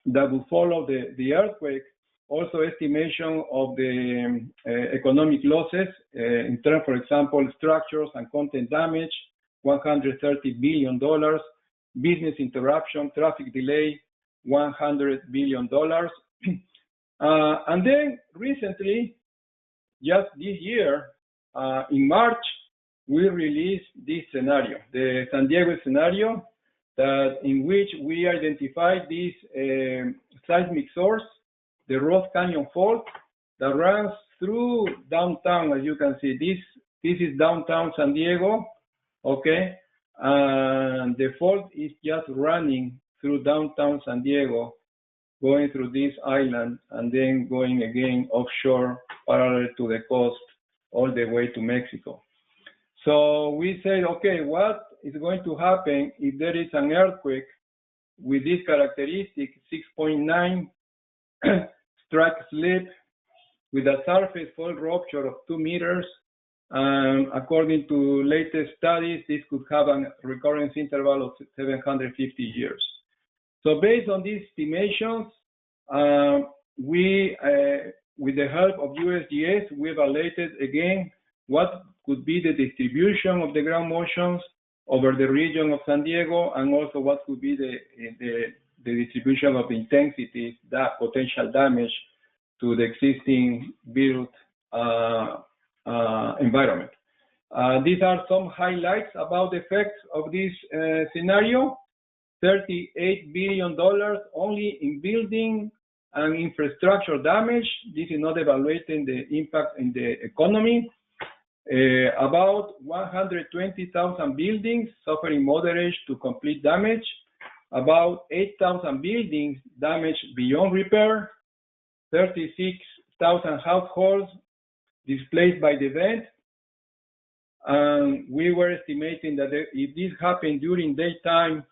that will follow the earthquake, also estimation of the economic losses in terms, for example, structures and content damage, $130 billion, business interruption, traffic delay, $100 billion. And then recently, just this year, in March, we released this scenario, the San Diego scenario, in which we identified this seismic source, the Ross Canyon Fault, that runs through downtown. As you can see, this is downtown San Diego, okay? And the fault is just running through downtown San Diego, going through this island, and then going again offshore, parallel to the coast, all the way to Mexico. So we said, okay, what is going to happen if there is an earthquake with this characteristic, 6.9 strike slip with a surface fault rupture of 2 meters? According to latest studies, this could have a recurrence interval of 750 years. So based on these estimations, we, with the help of USGS, we evaluated again what could be the distribution of the ground motions over the region of San Diego, and also what could be the distribution of intensities, that potential damage to the existing built environment. These are some highlights about the effects of this scenario. $38 billion only in building and infrastructure damage. This is not evaluating the impact in the economy. About 120,000 buildings suffering moderate to complete damage. About 8,000 buildings damaged beyond repair. 36,000 households displaced by the event. And we were estimating that if this happened during daytime,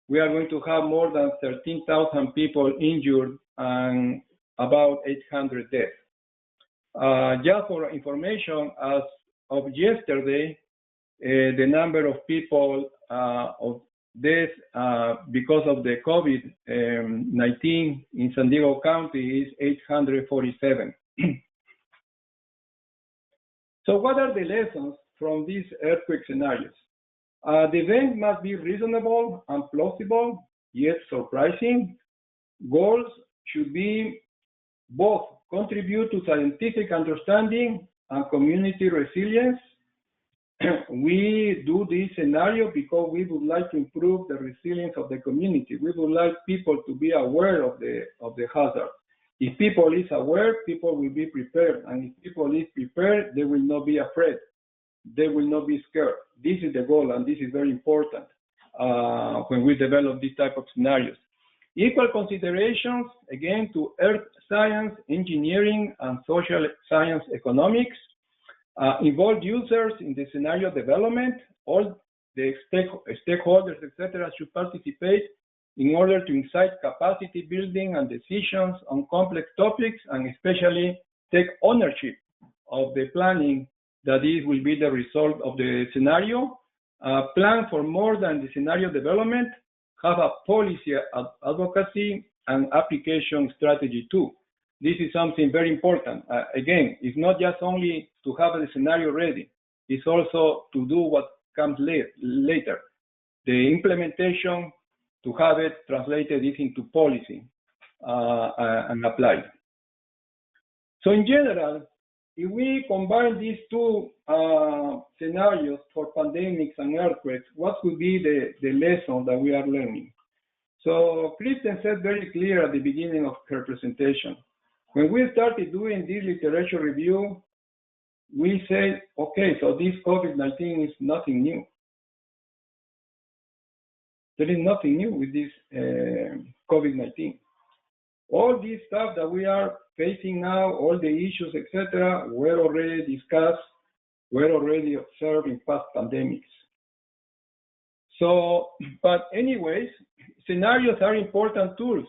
we are going to have more than 13,000 people injured and about 800 deaths. Just for information, as of yesterday, the number of people of deaths because of the COVID-19 in San Diego County is 847. So what are the lessons from these earthquake scenarios? The event must be reasonable and plausible, yet surprising. Goals should be both contribute to scientific understanding and community resilience. We do this scenario because we would like to improve the resilience of the community. We would like people to be aware of the hazard. If people is aware, people will be prepared. And if people is prepared, they will not be afraid. They will not be scared. This is the goal, and this is very important when we develop this type of scenarios. Equal considerations, again, to earth science, engineering, and social science economics. Involved users in the scenario development. All the stakeholders, etc., should participate in order to incite capacity building and decisions on complex topics, and especially take ownership of the planning that this will be the result of the scenario. Plan for more than the scenario development, have a policy advocacy and application strategy too. This is something very important. Again, it's not just only to have the scenario ready, it's also to do what comes later. The implementation, to have it translated into policy. and applied. So in general, if we combine these two scenarios for pandemics and earthquakes, what could be the lesson that we are learning? So Kristen said very clear at the beginning of her presentation. When we started doing this literature review, we said, okay, so this COVID-19 is nothing new. There is nothing new with this COVID-19. All this stuff that we are facing now, all the issues, etc., were already discussed, were already observed in past pandemics. So, but anyways, scenarios are important tools.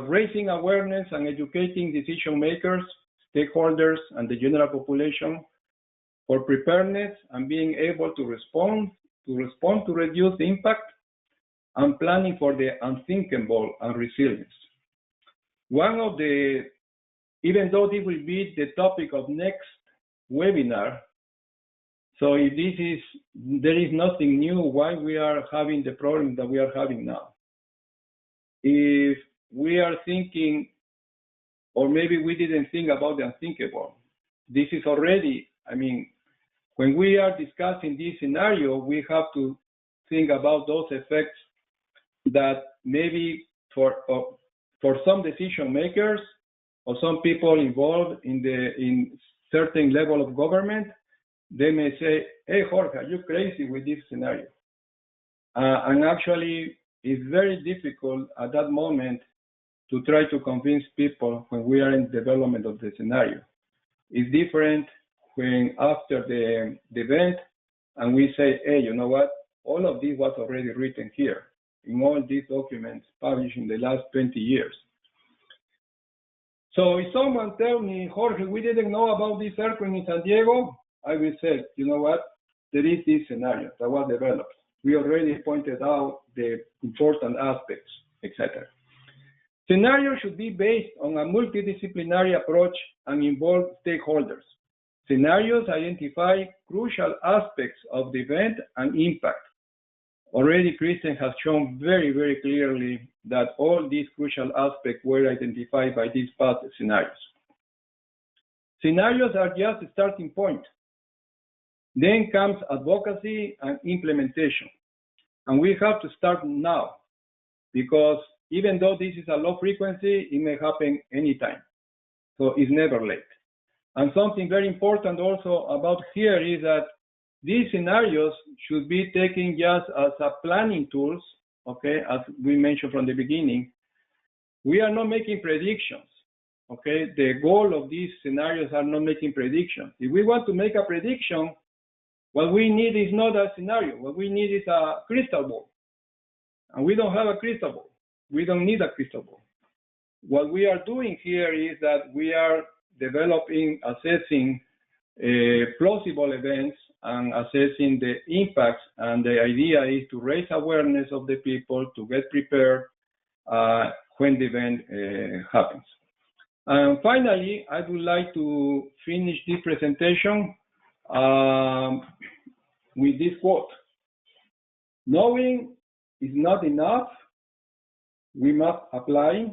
Raising awareness and educating decision makers, stakeholders, and the general population for preparedness and being able to respond to reduce the impact, and planning for the unthinkable and resilience. One of the, even though this will be the topic of next webinar, so if this is, there is nothing new why we are having the problem that we are having now. If we are thinking, or maybe we didn't think about the unthinkable, this is already, I mean, when we are discussing this scenario, we have to think about those effects that maybe for some decision makers or some people involved in certain level of government, they may say, hey, Jorge, are you crazy with this scenario? And actually, it's very difficult at that moment to try to convince people when we are in development of the scenario. It's different when after the event and we say, hey, you know what? All of this was already written here in all these documents published in the last 20 years. So if someone tells me, Jorge, we didn't know about this earthquake in San Diego, I will say, you know what? There is this scenario that was developed. We already pointed out the important aspects, etc. Scenarios should be based on a multidisciplinary approach and involve stakeholders. Scenarios identify crucial aspects of the event and impact. Already, Kristen has shown very, very clearly that all these crucial aspects were identified by these past scenarios. Scenarios are just a starting point. Then comes advocacy and implementation. And we have to start now, because even though this is a low frequency, it may happen anytime. So it's never late. And something very important also about here is that these scenarios should be taken just as a planning tools, okay, as we mentioned from the beginning. We are not making predictions, okay? The goal of these scenarios are not making predictions. If we want to make a prediction, what we need is not a scenario. What we need is a crystal ball. And we don't have a crystal ball. We don't need a crystal ball. What we are doing here is that we are developing, assessing plausible events and assessing the impacts, and the idea is to raise awareness of the people to get prepared when the event happens. And finally, I would like to finish this presentation with this quote. Knowing is not enough, we must apply.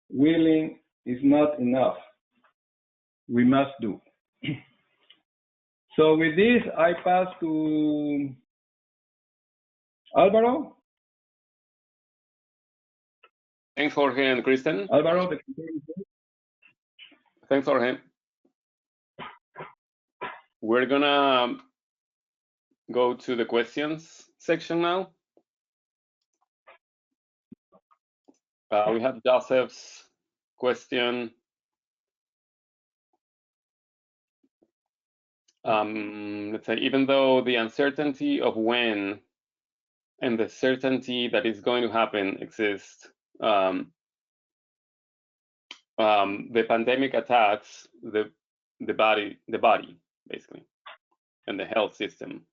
Willing is not enough, we must do. So with this, I pass to Alvaro. Thanks, Jorge and Kristen. Alvaro, Thanks, Jorge. We're gonna go to the questions section now. We have Joseph's question. Let's say, even though the uncertainty of when and the certainty that it's going to happen exists, the pandemic attacks the body basically, and the health system.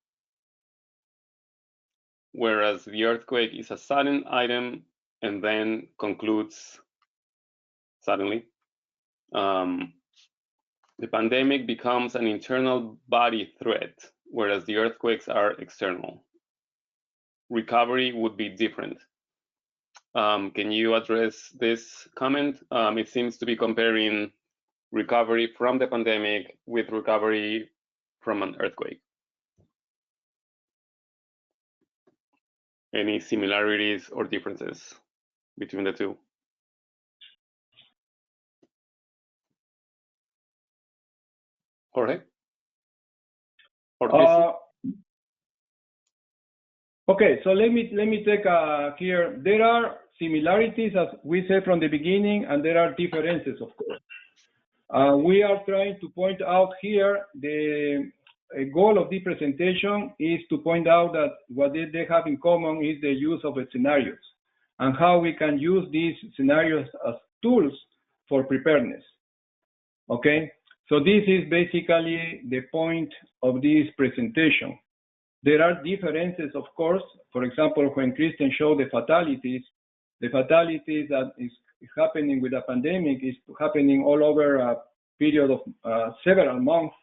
Whereas the earthquake is a sudden item and then concludes suddenly. The pandemic becomes an internal body threat, whereas the earthquakes are external. Recovery would be different. Can you address this comment? It seems to be comparing recovery from the pandemic with recovery from an earthquake. Any similarities or differences between the two? Jorge? Okay, so let me take here. There are similarities, as we said from the beginning, and there are differences, of course. We are trying to point out here the goal of the presentation is to point out that what they have in common is the use of scenarios and how we can use these scenarios as tools for preparedness. Okay, so this is basically the point of this presentation. There are differences, of course. For example, when Kristen showed the fatalities that is happening with the pandemic is happening all over a period of several months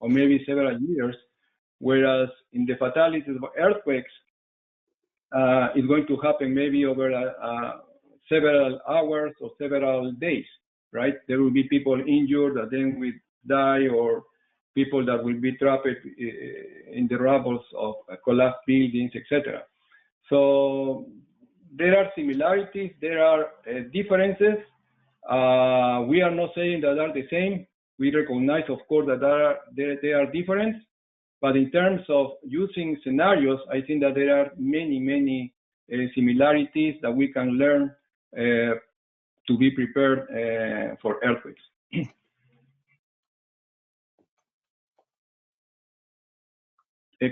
or maybe several years, whereas in the fatalities of earthquakes, it's going to happen maybe over several hours or several days, right? There will be people injured that then will die, or people that will be trapped in the rubble of collapsed buildings, etc. So there are similarities, there are differences. We are not saying that they are the same. We recognize, of course, that they are different. But in terms of using scenarios, I think that there are many similarities that we can learn to be prepared for earthquakes.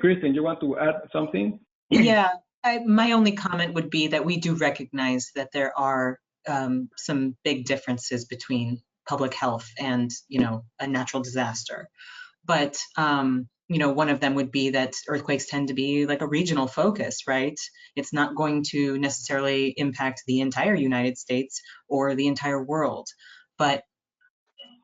Kristen, you want to add something? Yeah, my only comment would be that we do recognize that there are some big differences between public health and, a natural disaster. But, one of them would be that earthquakes tend to be like a regional focus, right? It's not going to necessarily impact the entire United States or the entire world, but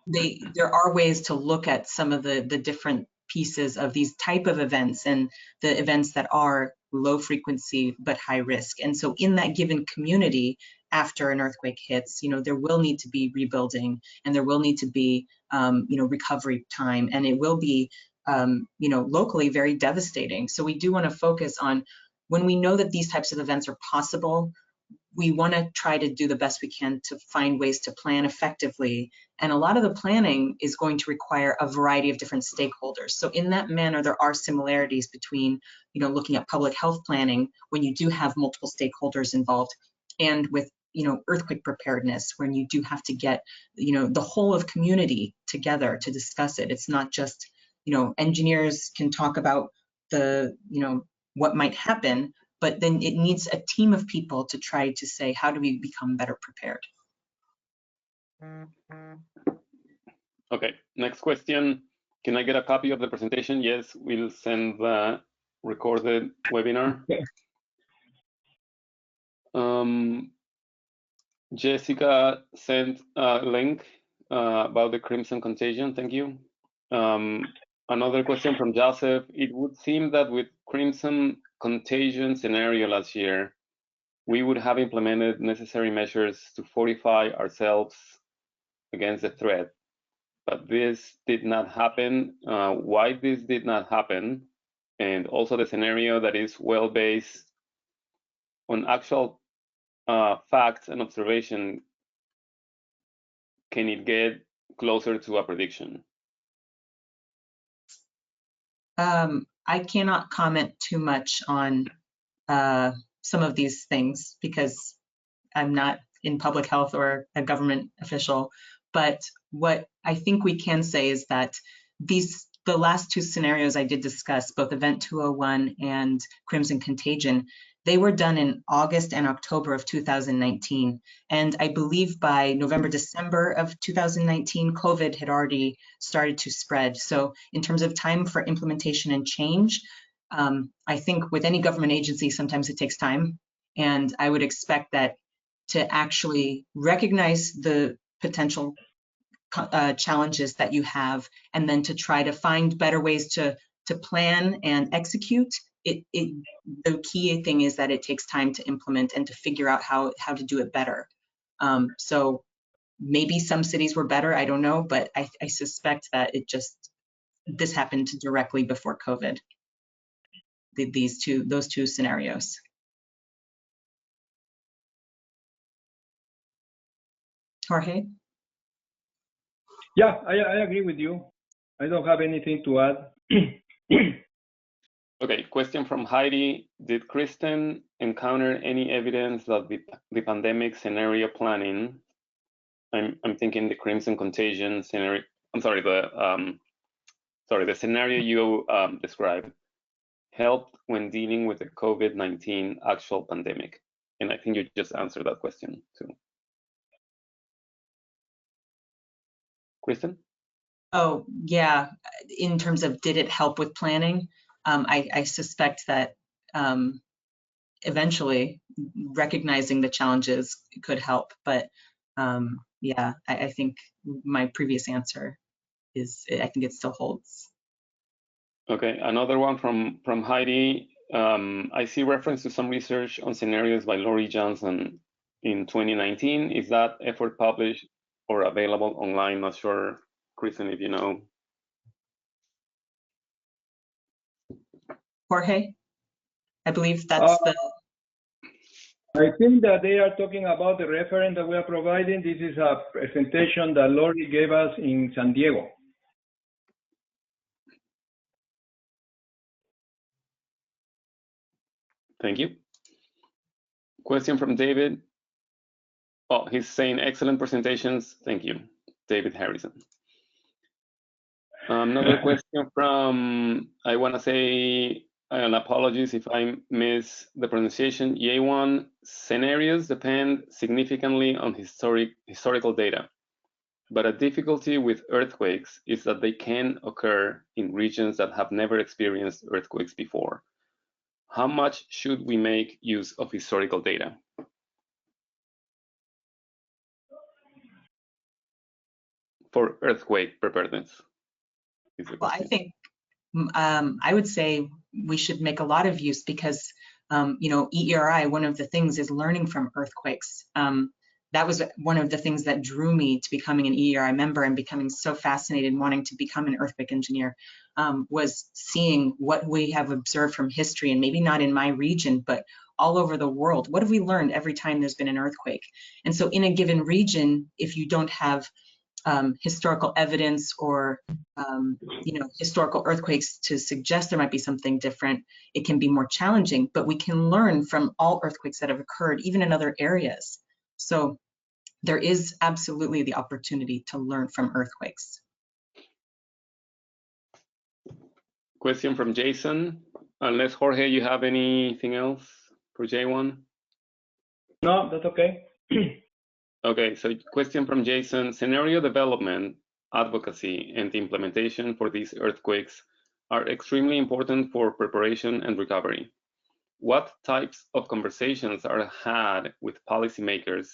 there are ways to look at some of the different pieces of these type of events and the events that are low frequency but high risk. And so in that given community, after an earthquake hits, there will need to be rebuilding, and there will need to be recovery time, and it will be locally very devastating. So we do want to focus on, when we know that these types of events are possible, we want to try to do the best we can to find ways to plan effectively. And a lot of the planning is going to require a variety of different stakeholders. So in that manner, there are similarities between, looking at public health planning when you do have multiple stakeholders involved, and with, earthquake preparedness, when you do have to get, the whole of community together to discuss it. It's not just, engineers can talk about the, what might happen, but then it needs a team of people to try to say, how do we become better prepared? Okay, next question. Can I get a copy of the presentation? Yes, we'll send the recorded webinar. Jessica sent a link about the Crimson Contagion. Thank you. Another question from Joseph. It would seem that with Crimson Contagion scenario last year, we would have implemented necessary measures to fortify ourselves against the threat. But this did not happen. Why this did not happen? And also the scenario that is well based on actual facts and observation, can it get closer to a prediction? I cannot comment too much on some of these things because I'm not in public health or a government official. But what I think we can say is that the last two scenarios I did discuss, both Event 201 and Crimson Contagion, they were done in August and October of 2019. And I believe by November, December of 2019, COVID had already started to spread. So in terms of time for implementation and change, I think with any government agency, sometimes it takes time. And I would expect that to actually recognize the potential challenges that you have, and then to try to find better ways to plan and execute, the key thing is that it takes time to implement and to figure out how to do it better. So maybe some cities were better, I don't know, but I suspect that this happened directly before COVID. Those two scenarios. Jorge? Yeah, I agree with you. I don't have anything to add. Okay, question from Heidi. Did Kristen encounter any evidence that the pandemic scenario planning, I'm thinking the Crimson Contagion scenario, I'm sorry, the scenario you described, helped when dealing with the COVID-19 actual pandemic? And I think you just answered that question too. Kristen? Oh, yeah. In terms of did it help with planning? I suspect that eventually recognizing the challenges could help. But yeah, I think my previous answer I think it still holds. Okay, another one from Heidi. I see reference to some research on scenarios by Laurie Johnson in 2019. Is that effort published or available online? Not sure, Kristen, if you know. Jorge, I believe that's I think that they are talking about the reference that we are providing. This is a presentation that Laurie gave us in San Diego. Thank you. Question from David. Oh, he's saying excellent presentations. Thank you, David Harrison. Another question from, I want to say, and apologies if I miss the pronunciation, Yewan. Scenarios depend significantly on historical data, but a difficulty with earthquakes is that they can occur in regions that have never experienced earthquakes before. How much should we make use of historical data? For earthquake preparedness? Well, I think I would say we should make a lot of use because, you know, EERI, one of the things is learning from earthquakes. That was one of the things that drew me to becoming an EERI member and becoming so fascinated and wanting to become an earthquake engineer, was seeing what we have observed from history, and maybe not in my region, but all over the world. What have we learned every time there's been an earthquake? And so in a given region, if you don't have historical evidence or you know, historical earthquakes to suggest there might be something different, it can be more challenging, but we can learn from all earthquakes that have occurred, even in other areas. So there is absolutely the opportunity to learn from earthquakes. Question from Jason. Unless, Jorge, you have anything else for J1? No, that's okay. Okay, so question from Jason. Scenario development, advocacy, and implementation for these earthquakes are extremely important for preparation and recovery. What types of conversations are had with policymakers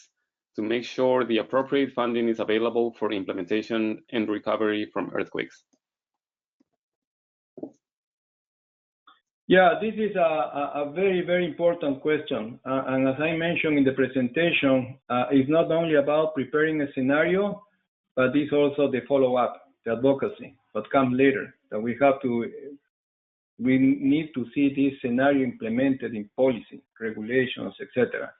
to make sure the appropriate funding is available for implementation and recovery from earthquakes? Yeah, this is a very, very important question. And as I mentioned in the presentation, it's not only about preparing a scenario, but it's also the follow-up, the advocacy, what comes later, that we need to see this scenario implemented in policy, regulations, etc.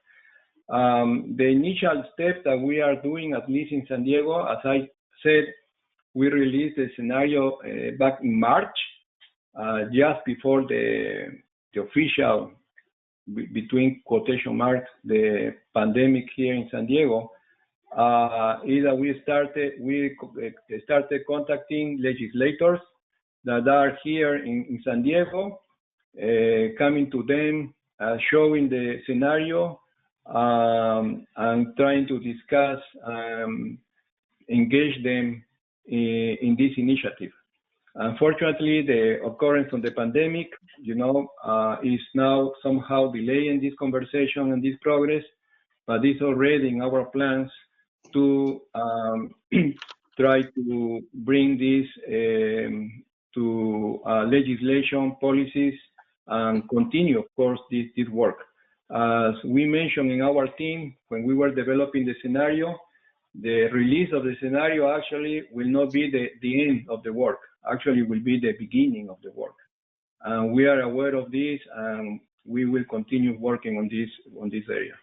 The initial step that we are doing, at least in San Diego, as I said, we released the scenario back in March, just before the official, between quotation marks, the pandemic here in San Diego, is that we started contacting legislators that are here in San Diego, coming to them, showing the scenario, and trying to discuss, engage them in this initiative. Unfortunately, the occurrence of the pandemic, you know, is now somehow delaying this conversation and this progress, but it's already in our plans to try to bring this to legislation policies and continue, of course, this work. As we mentioned in our team, when we were developing the scenario, the release of the scenario actually will not be the end of the work. Actually, will be the beginning of the work. And we are aware of this, and we will continue working on this area.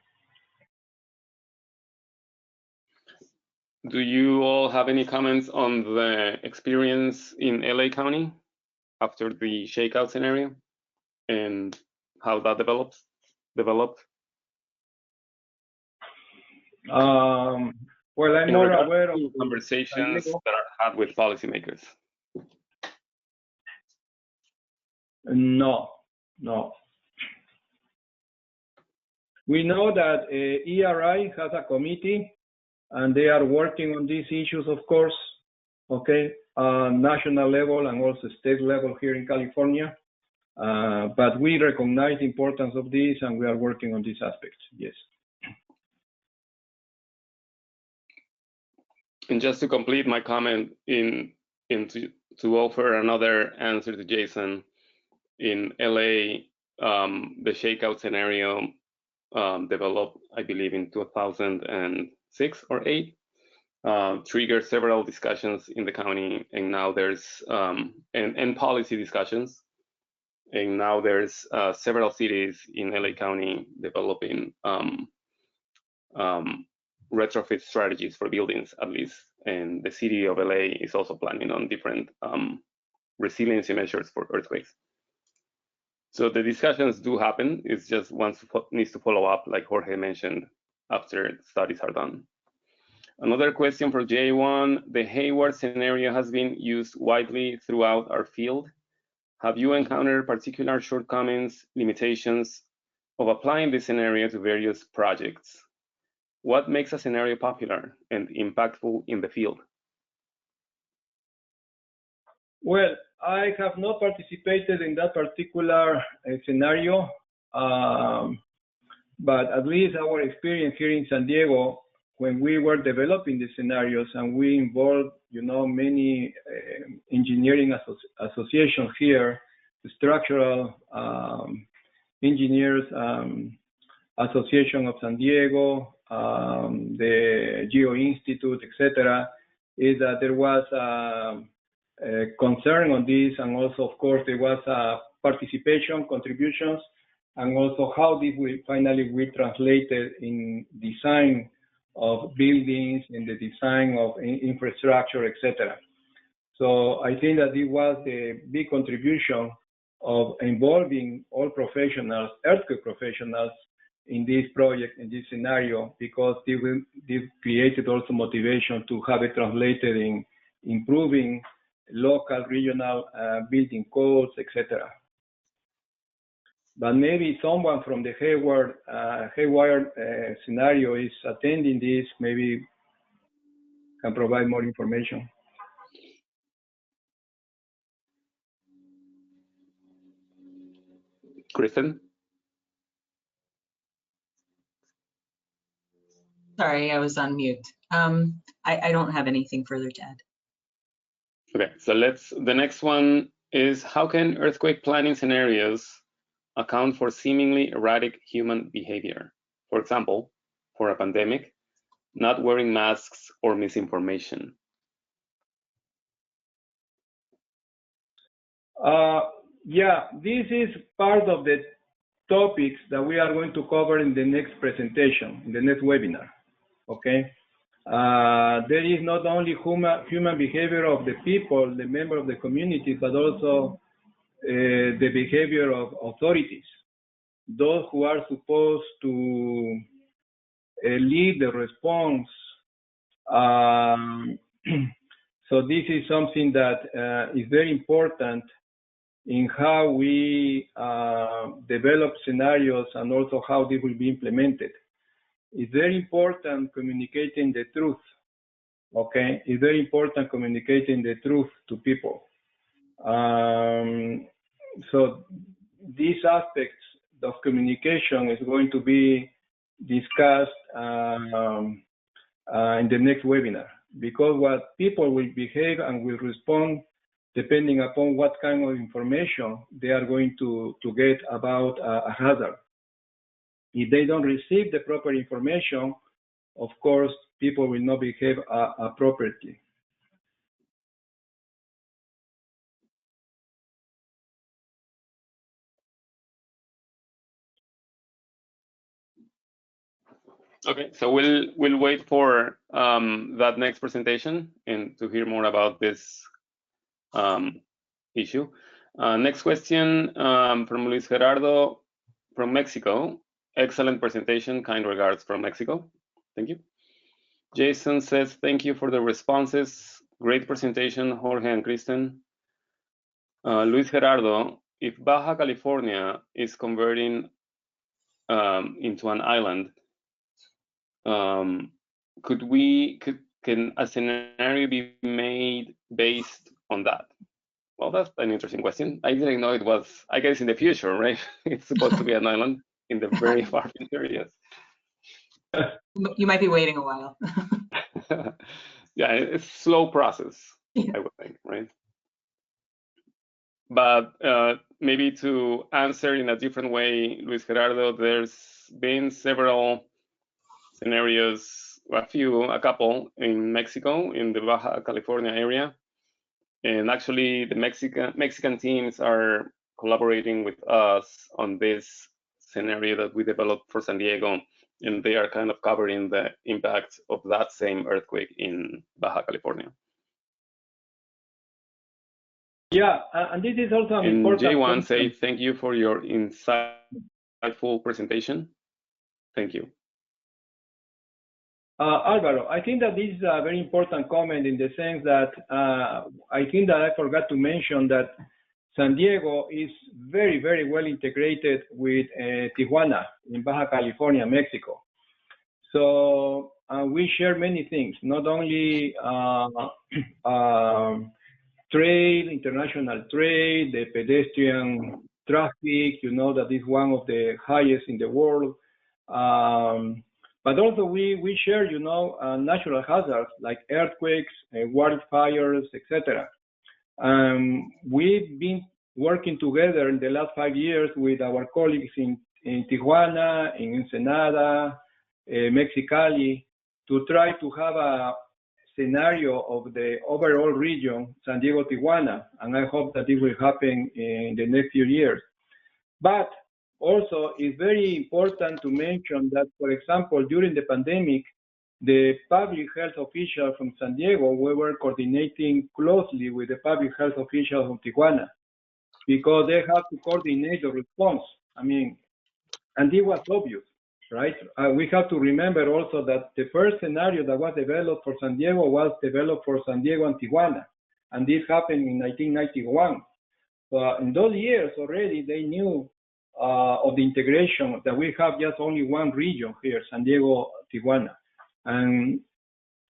Do you all have any comments on the experience in LA County after the shakeout scenario and how that developed? Well, I'm more aware of conversations that are had with policymakers. No. We know that EERI has a committee, and they are working on these issues, of course, okay, national level and also state level here in California. But we recognize the importance of this, and we are working on these aspects, yes. And just to complete my comment to offer another answer to Jason, in LA, the shakeout scenario developed, I believe, in 2006 or 8, triggered several discussions in the county, and now there's and policy discussions, and now there's several cities in LA County developing retrofit strategies for buildings, at least, and the city of LA is also planning on different resiliency measures for earthquakes. So the discussions do happen. It's just one needs to follow up, like Jorge mentioned, after studies are done. Another question for J1, the Hayward scenario has been used widely throughout our field. Have you encountered particular shortcomings, limitations of applying this scenario to various projects? What makes a scenario popular and impactful in the field? Well, I have not participated in that particular scenario, but at least our experience here in San Diego, when we were developing the scenarios and we involved, many engineering associations here, the Structural Engineers Association of San Diego, the Geo Institute, etc., is that there was a concern on this, and also, of course, there was participation, contributions, and also how this will finally be translated in design of buildings, in the design of infrastructure, etc. So I think that it was the big contribution of involving all professionals, earthquake professionals, in this project, in this scenario, because this created also motivation to have it translated in improving local, regional building codes, etc. But maybe someone from the Hayward scenario is attending this, maybe can provide more information. Kristen? Sorry, I was on mute. I don't have anything further to add. Okay, so the next one is, how can earthquake planning scenarios account for seemingly erratic human behavior? For example, for a pandemic, not wearing masks or misinformation. Yeah, this is part of the topics that we are going to cover in the next presentation, in the next webinar, okay? There is not only human behavior of the people, the member of the community, but also the behavior of authorities, those who are supposed to lead the response. So this is something that is very important in how we develop scenarios and also how they will be implemented. It's very important communicating the truth, okay? It's very important communicating the truth to people. So these aspects of communication is going to be discussed in the next webinar, because what people will behave and will respond depending upon what kind of information they are going to get about a hazard. If they don't receive the proper information, of course, people will not behave appropriately. Okay, so we'll wait for that next presentation and to hear more about this issue. Next question from Luis Gerardo from Mexico. Excellent presentation, kind regards from Mexico. Thank you. Jason says, thank you for the responses. Great presentation, Jorge and Kristen. Luis Gerardo, if Baja California is converting into an island, can a scenario be made based on that? Well, that's an interesting question. I didn't know it was, I guess, in the future, right? It's supposed to be an island in the very far areas. You might be waiting a while. Yeah, it's a slow process, I would think, right? But maybe to answer in a different way, Luis Gerardo, there's been several scenarios, a couple in Mexico, in the Baja California area. And actually, the Mexican teams are collaborating with us on this scenario that we developed for San Diego, and they are kind of covering the impact of that same earthquake in Baja California. Yeah, and this is also an important J1 say thank you for your insightful presentation. Thank you. Alvaro, I think that this is a very important comment in the sense that I think that I forgot to mention that San Diego is very, very well integrated with Tijuana in Baja California, Mexico. So we share many things, not only trade, international trade, the pedestrian traffic, you know, that is one of the highest in the world. But also we share, you know, natural hazards like earthquakes, wildfires, etc. We've been working together in the last 5 years with our colleagues in Tijuana, in Ensenada, Mexicali, to try to have a scenario of the overall region, San Diego, Tijuana, and I hope that it will happen in the next few years. But also, it's very important to mention that, for example, during the pandemic, the public health officials from San Diego, we were coordinating closely with the public health officials of Tijuana because they have to coordinate the response. I mean, and it was obvious, right? We have to remember also that the first scenario that was developed for San Diego was developed for San Diego and Tijuana, and this happened in 1991. So in those years already, they knew of the integration that we have just only one region here, San Diego, Tijuana. And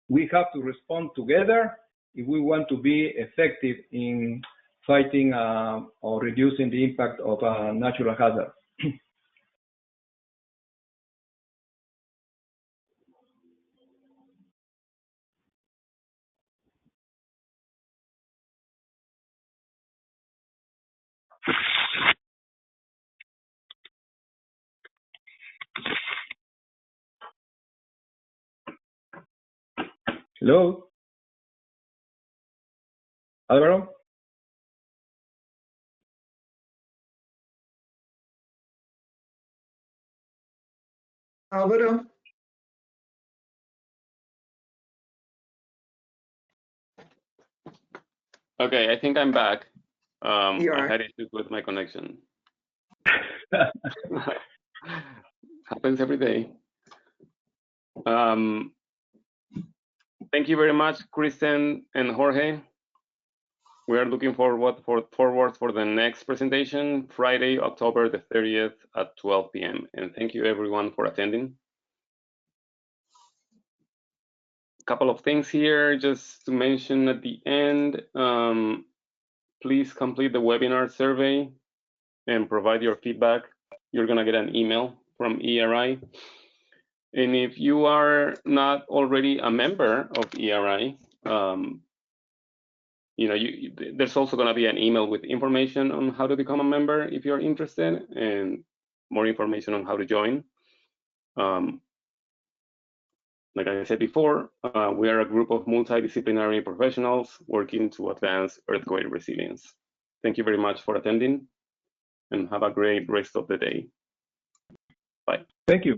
we have to respond together if we want to be effective in fighting or reducing the impact of natural hazards. Hello? Alvaro? Alvaro? Okay, I think I'm back. You are. I had issues with my connection. Happens every day. Thank you very much, Kristen and Jorge. We are looking forward for the next presentation, Friday, October the 30th at 12 p.m. And thank you everyone for attending. A couple of things here just to mention at the end. Please complete the webinar survey and provide your feedback. You're gonna get an email from EERI. And if you are not already a member of EERI, there's also going to be an email with information on how to become a member if you're interested, and more information on how to join. Like I said before, we are a group of multidisciplinary professionals working to advance earthquake resilience. Thank you very much for attending, and have a great rest of the day. Bye. Thank you.